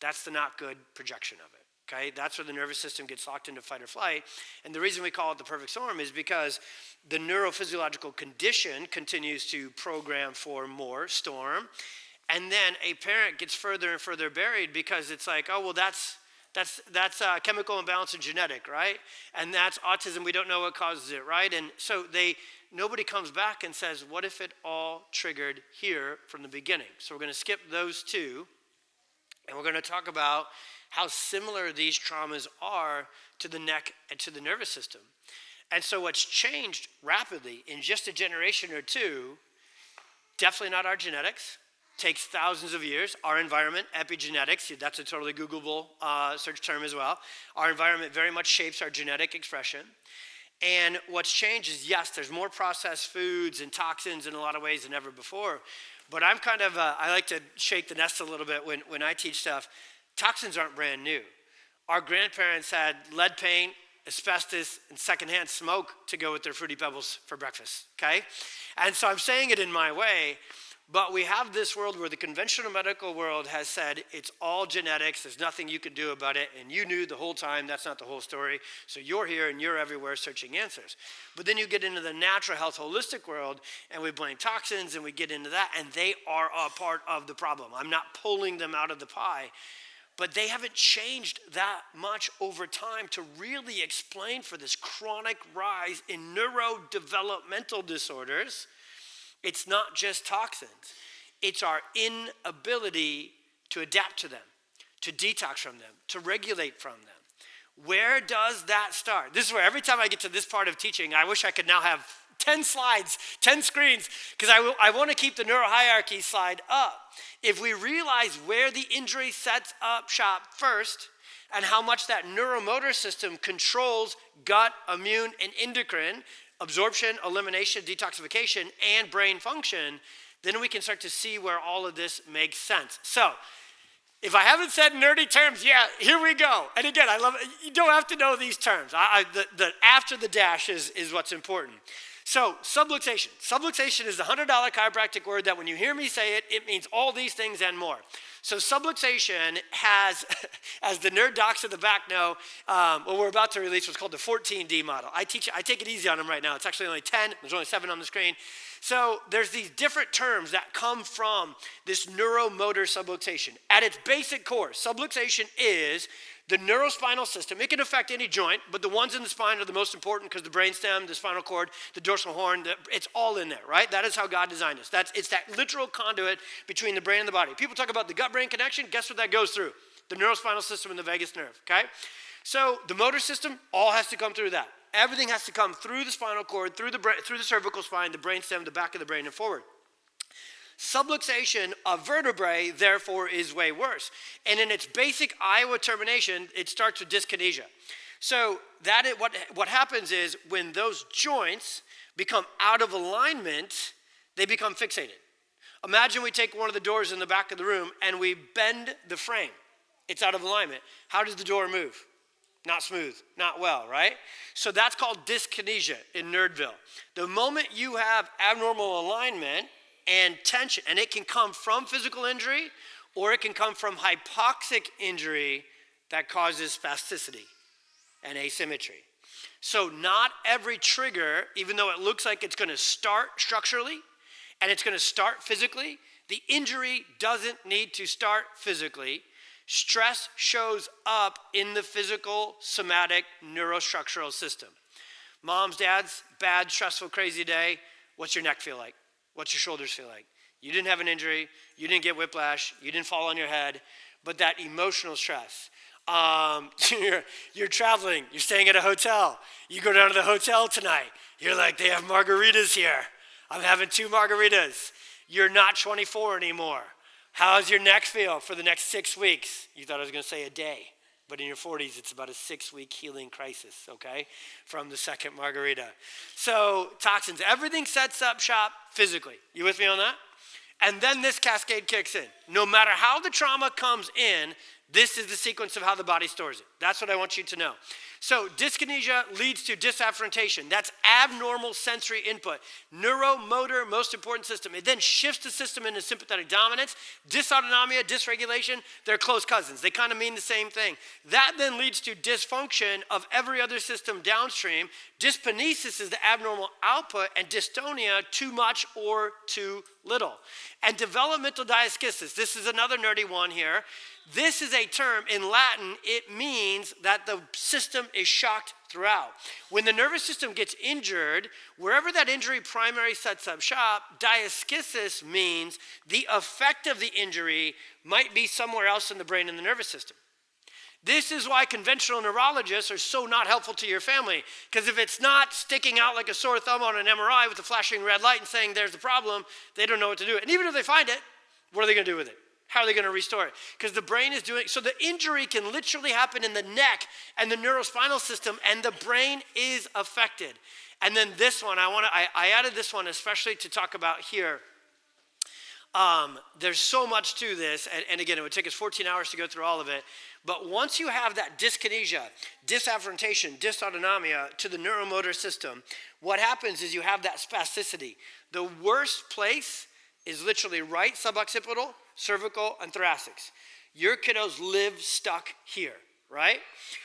Speaker 3: That's the not good projection of it. Okay, that's where the nervous system gets locked into fight or flight. And the reason we call it the perfect storm is because the neurophysiological condition continues to program for more storm. And then a parent gets further and further buried because it's like, oh, well, that's chemical imbalance and genetic, right? And that's autism. We don't know what causes it, right? And so nobody comes back and says, what if it all triggered here from the beginning? So we're going to skip those two, and we're going to talk about how similar these traumas are to the neck and to the nervous system. And so what's changed rapidly in just a generation or two, definitely not our genetics, takes thousands of years. Our environment, epigenetics, that's a totally Googleable search term as well. Our environment very much shapes our genetic expression. And what's changed is, yes, there's more processed foods and toxins in a lot of ways than ever before. But I'm kind of, I like to shake the nest a little bit when I teach stuff. Toxins aren't brand new. Our grandparents had lead paint, asbestos, and secondhand smoke to go with their Fruity Pebbles for breakfast, okay? And so I'm saying it in my way, but we have this world where the conventional medical world has said it's all genetics, there's nothing you can do about it, and you knew the whole time that's not the whole story, so you're here and you're everywhere searching answers. But then you get into the natural health holistic world, and we blame toxins, and we get into that, and they are a part of the problem. I'm not pulling them out of the pie. But they haven't changed that much over time to really explain for this chronic rise in neurodevelopmental disorders. It's not just toxins. It's our inability to adapt to them, to detox from them, to regulate from them. Where does that start? This is where every time I get to this part of teaching, I wish I could now have 10 slides, 10 screens, because I want to keep the neurohierarchy slide up. If we realize where the injury sets up shop first and how much that neuromotor system controls gut, immune, and endocrine, absorption, elimination, detoxification, and brain function, then we can start to see where all of this makes sense. So, if I haven't said nerdy terms, yeah, here we go. And again, I love it. You don't have to know these terms. The after the dash is what's important. So, subluxation. Subluxation is the $100 chiropractic word that when you hear me say it, it means all these things and more. So subluxation has, as the nerd docs in the back know, what we're about to release what's called the 14D model. I take it easy on them right now. It's actually only 10. There's only 7 on the screen. So there's these different terms that come from this neuromotor subluxation. At its basic core, subluxation is the neurospinal system. It can affect any joint, but the ones in the spine are the most important because the brainstem, the spinal cord, the dorsal horn, it's all in there, right? That is how God designed us. It's that literal conduit between the brain and the body. People talk about the gut-brain connection. Guess what that goes through? The neurospinal system and the vagus nerve, okay? So the motor system all has to come through that. Everything has to come through the spinal cord, through the cervical spine, the brainstem, the back of the brain, and forward. Subluxation of vertebrae, therefore, is way worse. And in its basic Iowa termination, it starts with dyskinesia. So what happens is when those joints become out of alignment, they become fixated. Imagine we take one of the doors in the back of the room and we bend the frame. It's out of alignment. How does the door move? Not smooth, not well, right? So that's called dyskinesia in Nerdville. The moment you have abnormal alignment and tension, and it can come from physical injury or it can come from hypoxic injury that causes spasticity and asymmetry. So not every trigger, even though it looks like it's going to start structurally and it's going to start physically, the injury doesn't need to start physically. Stress shows up in the physical, somatic, neurostructural system. Moms, dads, bad, stressful, crazy day. What's your neck feel like? What's your shoulders feel like? You didn't have an injury. You didn't get whiplash. You didn't fall on your head. But that emotional stress. You're traveling. You're staying at a hotel. You go down to the hotel tonight. You're like, they have margaritas here. I'm having 2 margaritas. You're not 24 anymore. How's your neck feel for the next 6 weeks? You thought I was going to say a day, but in your 40s, it's about a 6-week healing crisis, okay, from the second margarita. So toxins, everything sets up shop physically. You with me on that? And then this cascade kicks in. No matter how the trauma comes in, this is the sequence of how the body stores it. That's what I want you to know. So dyskinesia leads to disafferentation. That's abnormal sensory input. Neuromotor, most important system. It then shifts the system into sympathetic dominance. Dysautonomia, dysregulation, they're close cousins. They kind of mean the same thing. That then leads to dysfunction of every other system downstream. Dyskinesis is the abnormal output, and dystonia, too much or too little. And developmental dyskinesis, this is another nerdy one here. This is a term in Latin. It means that the system is shocked throughout. When the nervous system gets injured, wherever that injury primary sets up shop, dyskinesis means the effect of the injury might be somewhere else in the brain and the nervous system. This is why conventional neurologists are so not helpful to your family, because if it's not sticking out like a sore thumb on an MRI with a flashing red light and saying there's the problem, they don't know what to do. And even if they find it, what are they going to do with it? How are they going to restore it? Because the brain is doing, so the injury can literally happen in the neck and the neurospinal system, and the brain is affected. And then this one, I added this one especially to talk about here. There's so much to this, and again, it would take us 14 hours to go through all of it. But once you have that dyskinesia, disafferentation, dysautonomia to the neuromotor system, what happens is you have that spasticity. The worst place is literally right suboccipital, cervical, and thoracics. Your kiddos live stuck here, right?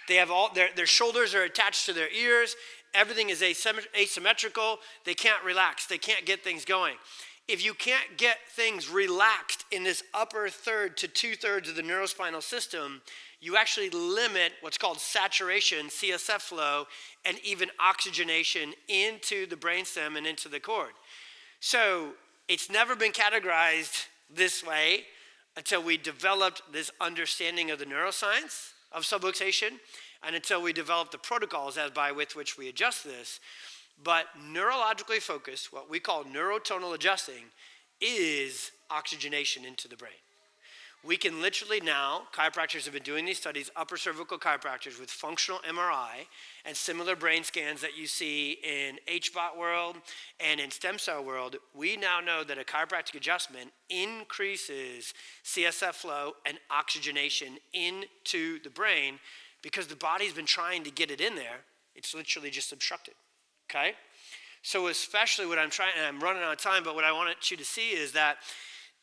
Speaker 3: They have all, their shoulders are attached to their ears. Everything is asymmetrical. They can't relax. They can't get things going. If you can't get things relaxed in this upper third to 2/3 of the neurospinal system, you actually limit what's called saturation, CSF flow, and even oxygenation into the brainstem and into the cord. So it's never been categorized this way until we developed this understanding of the neuroscience of subluxation. and until we develop the protocols as by with which we adjust this. But neurologically focused, what we call neurotonal adjusting, is oxygenation into the brain. We can literally now, chiropractors have been doing these studies, upper cervical chiropractors with functional MRI and similar brain scans that you see in HBOT world and in stem cell world. We now know that a chiropractic adjustment increases CSF flow and oxygenation into the brain because the body's been trying to get it in there. It's literally just obstructed, okay? So especially what I'm trying, and I'm running out of time, but what I want you to see is that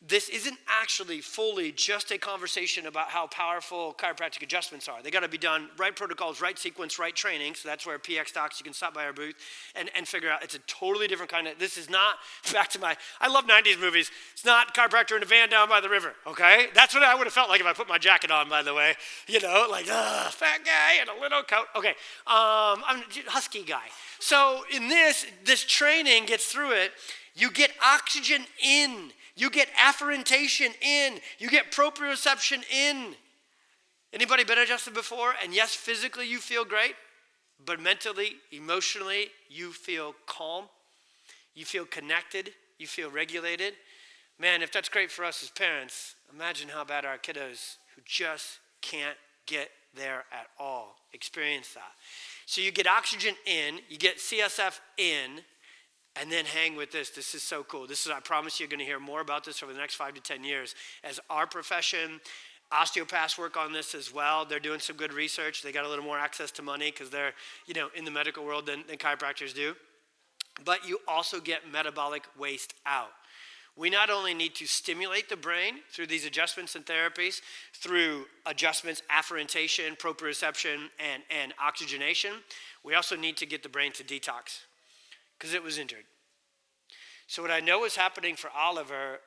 Speaker 3: this isn't actually fully just a conversation about how powerful chiropractic adjustments are. They got to be done, right protocols, right sequence, right training. So that's where PX Docs, you can stop by our booth and figure out. It's a totally different kind of, this is not, back to I love 90s movies. It's not chiropractor in a van down by the river, okay? That's what I would have felt like if I put my jacket on, by the way. You know, like, fat guy in a little coat. Okay, I'm a husky guy. So in this training gets through it. You get oxygen in. You get afferentation in. You get proprioception in. Anybody been adjusted before? And yes, physically you feel great, but mentally, emotionally, you feel calm. You feel connected. You feel regulated. Man, if that's great for us as parents, imagine how bad our kiddos who just can't get there at all experience that. So you get oxygen in, you get CSF in, and then hang with this. This is so cool. I promise you're going to hear more about this over the next 5 to 10 years. As our profession, osteopaths work on this as well. They're doing some good research. They got a little more access to money because they're, in the medical world than chiropractors do. But you also get metabolic waste out. We not only need to stimulate the brain through these adjustments and therapies, through adjustments, afferentation, proprioception, and oxygenation, we also need to get the brain to detox, because it was injured. So what I know is happening for Oliver,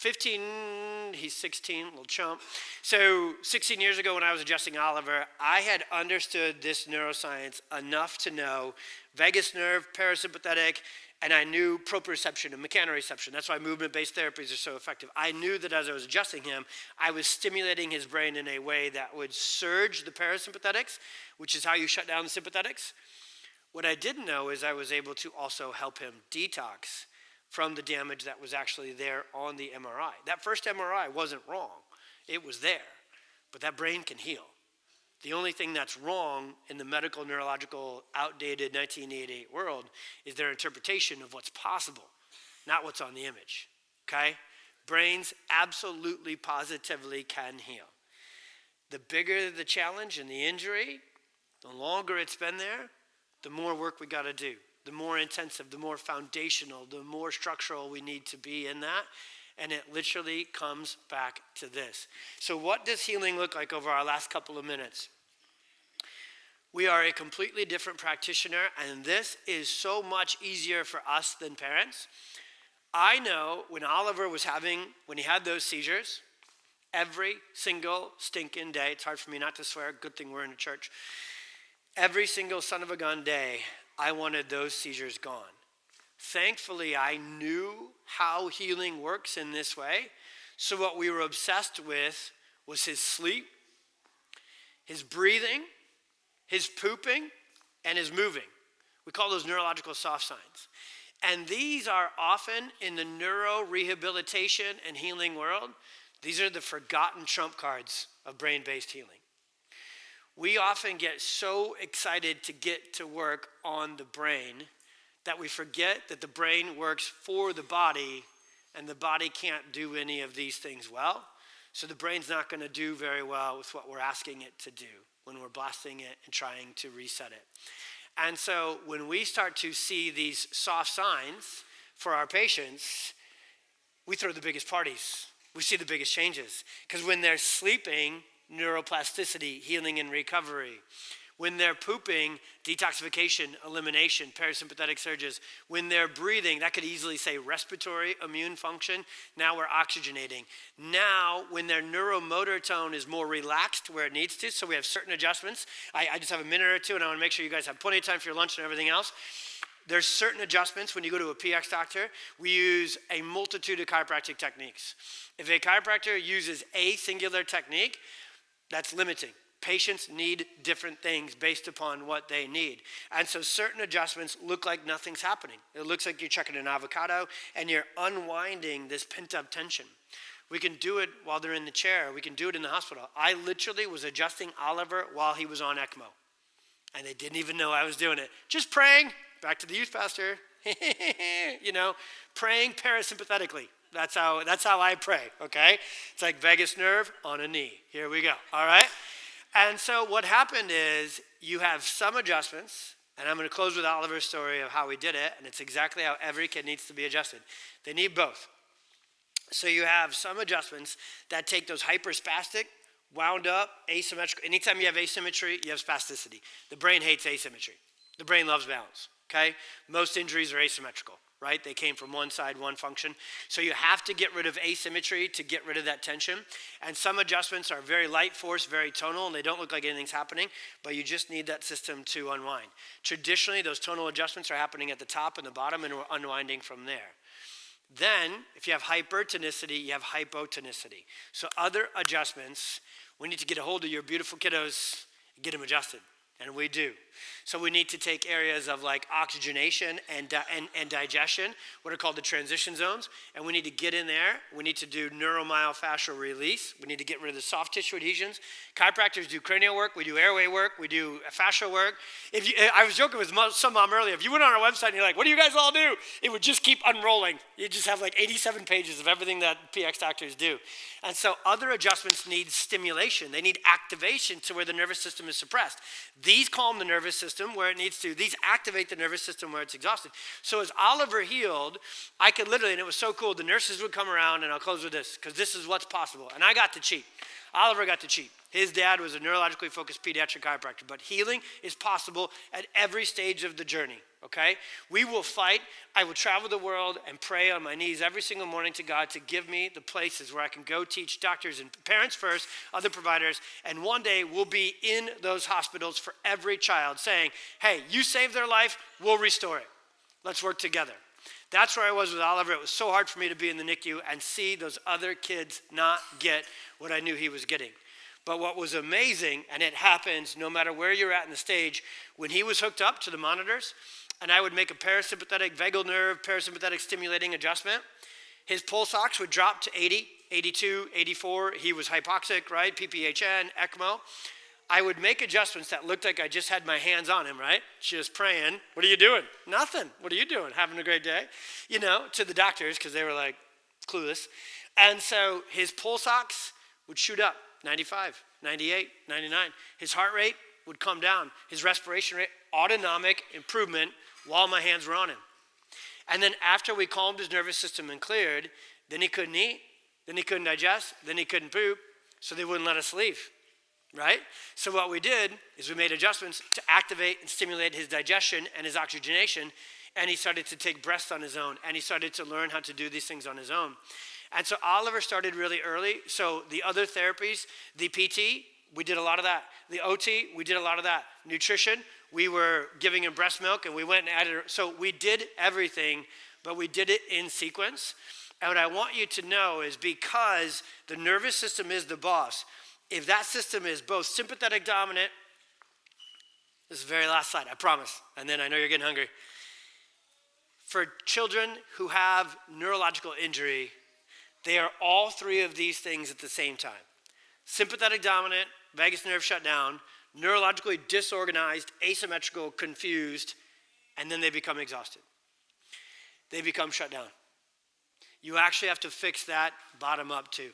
Speaker 3: he's 16, little chump. So 16 years ago when I was adjusting Oliver, I had understood this neuroscience enough to know vagus nerve, parasympathetic, and I knew proprioception and mechanoreception. That's why movement-based therapies are so effective. I knew that as I was adjusting him, I was stimulating his brain in a way that would surge the parasympathetics, which is how you shut down the sympathetics. What I didn't know is I was able to also help him detox from the damage that was actually there on the MRI. That first MRI wasn't wrong. It was there. But that brain can heal. The only thing that's wrong in the medical, neurological, outdated 1988 world is their interpretation of what's possible, not what's on the image, okay? Brains absolutely, positively can heal. The bigger the challenge and the injury, the longer it's been there, the more work we got to do, the more intensive, the more foundational, the more structural we need to be in that. And it literally comes back to this. So what does healing look like over our last couple of minutes? We are a completely different practitioner, and this is so much easier for us than parents. I know when Oliver when he had those seizures, every single stinking day, it's hard for me not to swear, good thing we're in a church. Every single son of a gun day, I wanted those seizures gone. Thankfully, I knew how healing works in this way. So what we were obsessed with was his sleep, his breathing, his pooping, and his moving. We call those neurological soft signs. And these are often in the neurorehabilitation and healing world, these are the forgotten trump cards of brain-based healing. We often get so excited to get to work on the brain that we forget that the brain works for the body, and the body can't do any of these things well. So the brain's not going to do very well with what we're asking it to do when we're blasting it and trying to reset it. And so when we start to see these soft signs for our patients, we throw the biggest parties. We see the biggest changes. Because when they're sleeping, neuroplasticity, healing and recovery. When they're pooping, detoxification, elimination, parasympathetic surges. When they're breathing, that could easily say respiratory, immune function. Now we're oxygenating. Now, when their neuromotor tone is more relaxed where it needs to, so we have certain adjustments. I just have a minute or two, and I want to make sure you guys have plenty of time for your lunch and everything else. There's certain adjustments when you go to a PX doctor. We use a multitude of chiropractic techniques. If a chiropractor uses a singular technique, that's limiting. Patients need different things based upon what they need. And so certain adjustments look like nothing's happening. It looks like you're chucking an avocado and you're unwinding this pent-up tension. We can do it while they're in the chair. We can do it in the hospital. I literally was adjusting Oliver while he was on ECMO. And they didn't even know I was doing it. Just praying, back to the youth pastor, praying parasympathetically. That's how I pray, okay? It's like vagus nerve on a knee. Here we go, all right? And so what happened is you have some adjustments, and I'm going to close with Oliver's story of how we did it, and it's exactly how every kid needs to be adjusted. They need both. So you have some adjustments that take those hyperspastic, wound up, asymmetrical. Anytime you have asymmetry, you have spasticity. The brain hates asymmetry. The brain loves balance, okay? Most injuries are asymmetrical, right? They came from one side, one function. So you have to get rid of asymmetry to get rid of that tension. And some adjustments are very light force, very tonal, and they don't look like anything's happening, but you just need that system to unwind. Traditionally, those tonal adjustments are happening at the top and the bottom, and we're unwinding from there. Then, if you have hypertonicity, you have hypotonicity. So other adjustments, we need to get a hold of your beautiful kiddos and get them adjusted. And we do. So we need to take areas of like oxygenation and digestion, what are called the transition zones, and we need to get in there. We need to do neuromyofascial release. We need to get rid of the soft tissue adhesions. Chiropractors do cranial work. We do airway work. We do fascial work. I was joking with some mom earlier. If you went on our website and you're like, what do you guys all do? It would just keep unrolling. You just have like 87 pages of everything that PX doctors do. And so other adjustments need stimulation. They need activation to where the nervous system is suppressed. These calm the nervous system where it needs to. These activate the nervous system where it's exhausted. So as Oliver healed, I could literally, and it was so cool, the nurses would come around, and I'll close with this, because this is what's possible. And I got to cheat. Oliver got to cheat. His dad was a neurologically focused pediatric chiropractor, but healing is possible at every stage of the journey, okay? We will fight. I will travel the world and pray on my knees every single morning to God to give me the places where I can go teach doctors and parents first, other providers, and one day we'll be in those hospitals for every child saying, hey, you saved their life, we'll restore it. Let's work together. That's where I was with Oliver. It was so hard for me to be in the NICU and see those other kids not get what I knew he was getting. But what was amazing, and it happens no matter where you're at in the stage, when he was hooked up to the monitors, and I would make a parasympathetic vagal nerve, parasympathetic stimulating adjustment, his pulse ox would drop to 80, 82, 84. He was hypoxic, right? PPHN, ECMO. I would make adjustments that looked like I just had my hands on him, right? Just praying. What are you doing? Nothing. What are you doing? Having a great day? To the doctors, because they were like clueless. And so his pulse ox would shoot up, 95, 98, 99. His heart rate would come down. His respiration rate, autonomic improvement while my hands were on him. And then after we calmed his nervous system and cleared, then he couldn't eat, then he couldn't digest, then he couldn't poop, so they wouldn't let us leave, right? So what we did is we made adjustments to activate and stimulate his digestion and his oxygenation, and he started to take breaths on his own, and he started to learn how to do these things on his own. And so Oliver started really early. So the other therapies, the PT, we did a lot of that. The OT, we did a lot of that. Nutrition, we were giving him breast milk, and we went and added. So we did everything, but we did it in sequence. And what I want you to know is because the nervous system is the boss, if that system is both sympathetic dominant, this is the very last slide, I promise. And then I know you're getting hungry. For children who have neurological injury, they are all three of these things at the same time. Sympathetic dominant, vagus nerve shut down, neurologically disorganized, asymmetrical, confused, and then they become exhausted. They become shut down. You actually have to fix that bottom up too.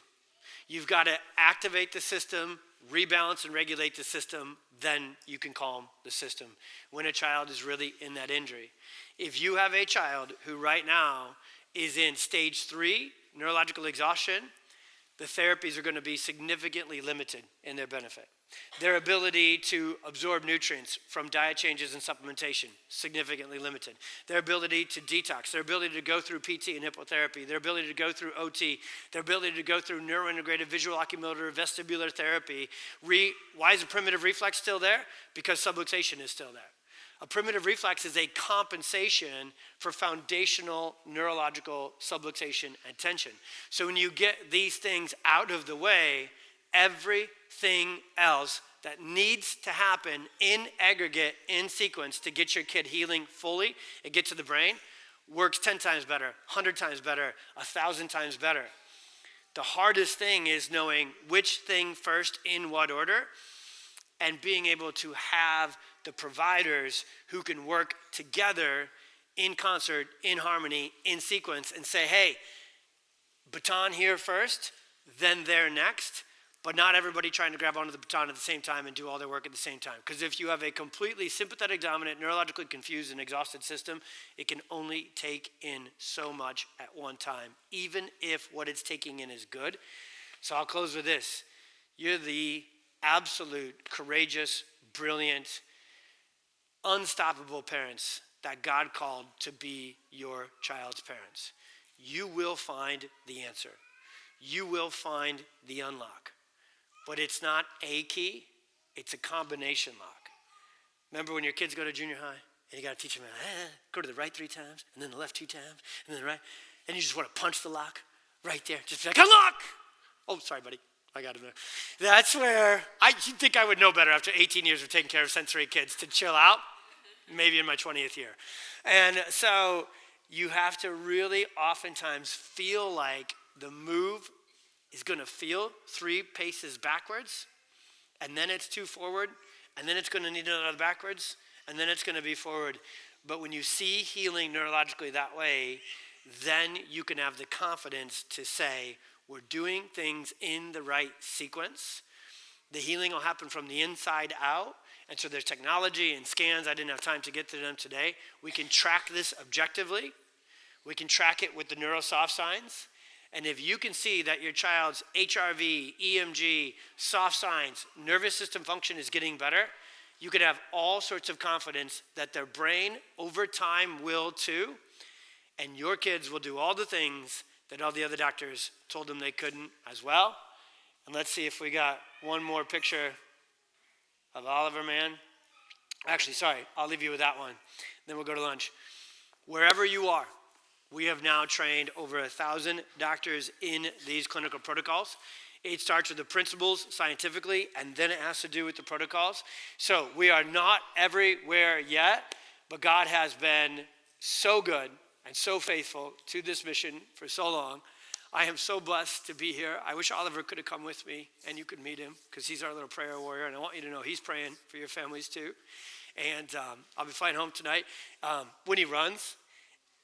Speaker 3: You've got to activate the system, rebalance and regulate the system, then you can calm the system when a child is really in that injury. If you have a child who right now is in stage 3, neurological exhaustion, the therapies are going to be significantly limited in their benefit. Their ability to absorb nutrients from diet changes and supplementation, significantly limited. Their ability to detox, their ability to go through PT and hippotherapy, their ability to go through OT, their ability to go through neurointegrated visual oculomotor vestibular therapy. Why is a primitive reflex still there? Because subluxation is still there. A primitive reflex is a compensation for foundational neurological subluxation and tension. So when you get these things out of the way, everything else that needs to happen in aggregate, in sequence, to get your kid healing fully and get to the brain works 10 times better, 100 times better, 1,000 times better. The hardest thing is knowing which thing first in what order, and being able to have the providers who can work together in concert, in harmony, in sequence, and say, hey, baton here first, then there next, but not everybody trying to grab onto the baton at the same time and do all their work at the same time. Because if you have a completely sympathetic dominant, neurologically confused and exhausted system, it can only take in so much at one time, even if what it's taking in is good. So I'll close with this. You're the absolute, courageous, brilliant, unstoppable parents that God called to be your child's parents. You will find the answer. You will find the unlock. But it's not a key, it's a combination lock. Remember when your kids go to junior high and you got to teach them, go to the right 3 times, and then the left 2 times, and then the right, and you just want to punch the lock right there. Just be like, unlock! Oh, sorry, buddy. I got it there. That's where you'd think I would know better after 18 years of taking care of sensory kids to chill out, maybe in my 20th year. And so you have to really oftentimes feel like the move is going to feel 3 paces backwards, and then it's 2 forward, and then it's going to need another backwards, and then it's going to be forward. But when you see healing neurologically that way, then you can have the confidence to say, we're doing things in the right sequence. The healing will happen from the inside out. And so there's technology and scans. I didn't have time to get to them today. We can track this objectively. We can track it with the neurosoft signs. And if you can see that your child's HRV, EMG, soft signs, nervous system function is getting better, you can have all sorts of confidence that their brain over time will too. And your kids will do all the things that all the other doctors told them they couldn't as well. And let's see if we got one more picture of Oliver, man. Actually, sorry, I'll leave you with that one. Then we'll go to lunch. Wherever you are, we have now trained over 1,000 doctors in these clinical protocols. It starts with the principles scientifically, and then it has to do with the protocols. So we are not everywhere yet, but God has been so good and so faithful to this mission for so long. I am so blessed to be here. I wish Oliver could have come with me and you could meet him, because he's our little prayer warrior, and I want you to know he's praying for your families too. And I'll be flying home tonight. When he runs,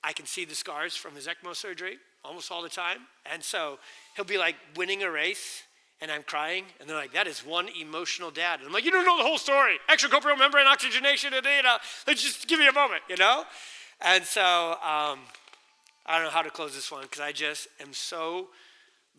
Speaker 3: I can see the scars from his ECMO surgery almost all the time. And so he'll be like winning a race, and I'm crying, and they're like, that is one emotional dad. And I'm like, you don't know the whole story. Extracorporeal membrane oxygenation, and let's just give me a moment, you know? And so I don't know how to close this one, because I just am so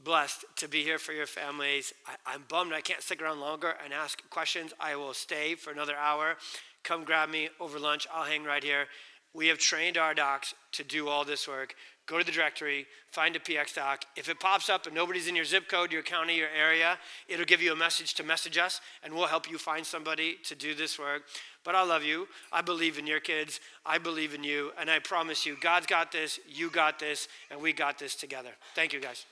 Speaker 3: blessed to be here for your families. I'm bummed I can't stick around longer and ask questions. I will stay for another hour. Come grab me over lunch. I'll hang right here. We have trained our docs to do all this work. Go to the directory, find a PX doc. If it pops up and nobody's in your zip code, your county, your area, it'll give you a message to message us, and we'll help you find somebody to do this work. But I love you. I believe in your kids. I believe in you. And I promise you, God's got this, you got this, and we got this together. Thank you, guys.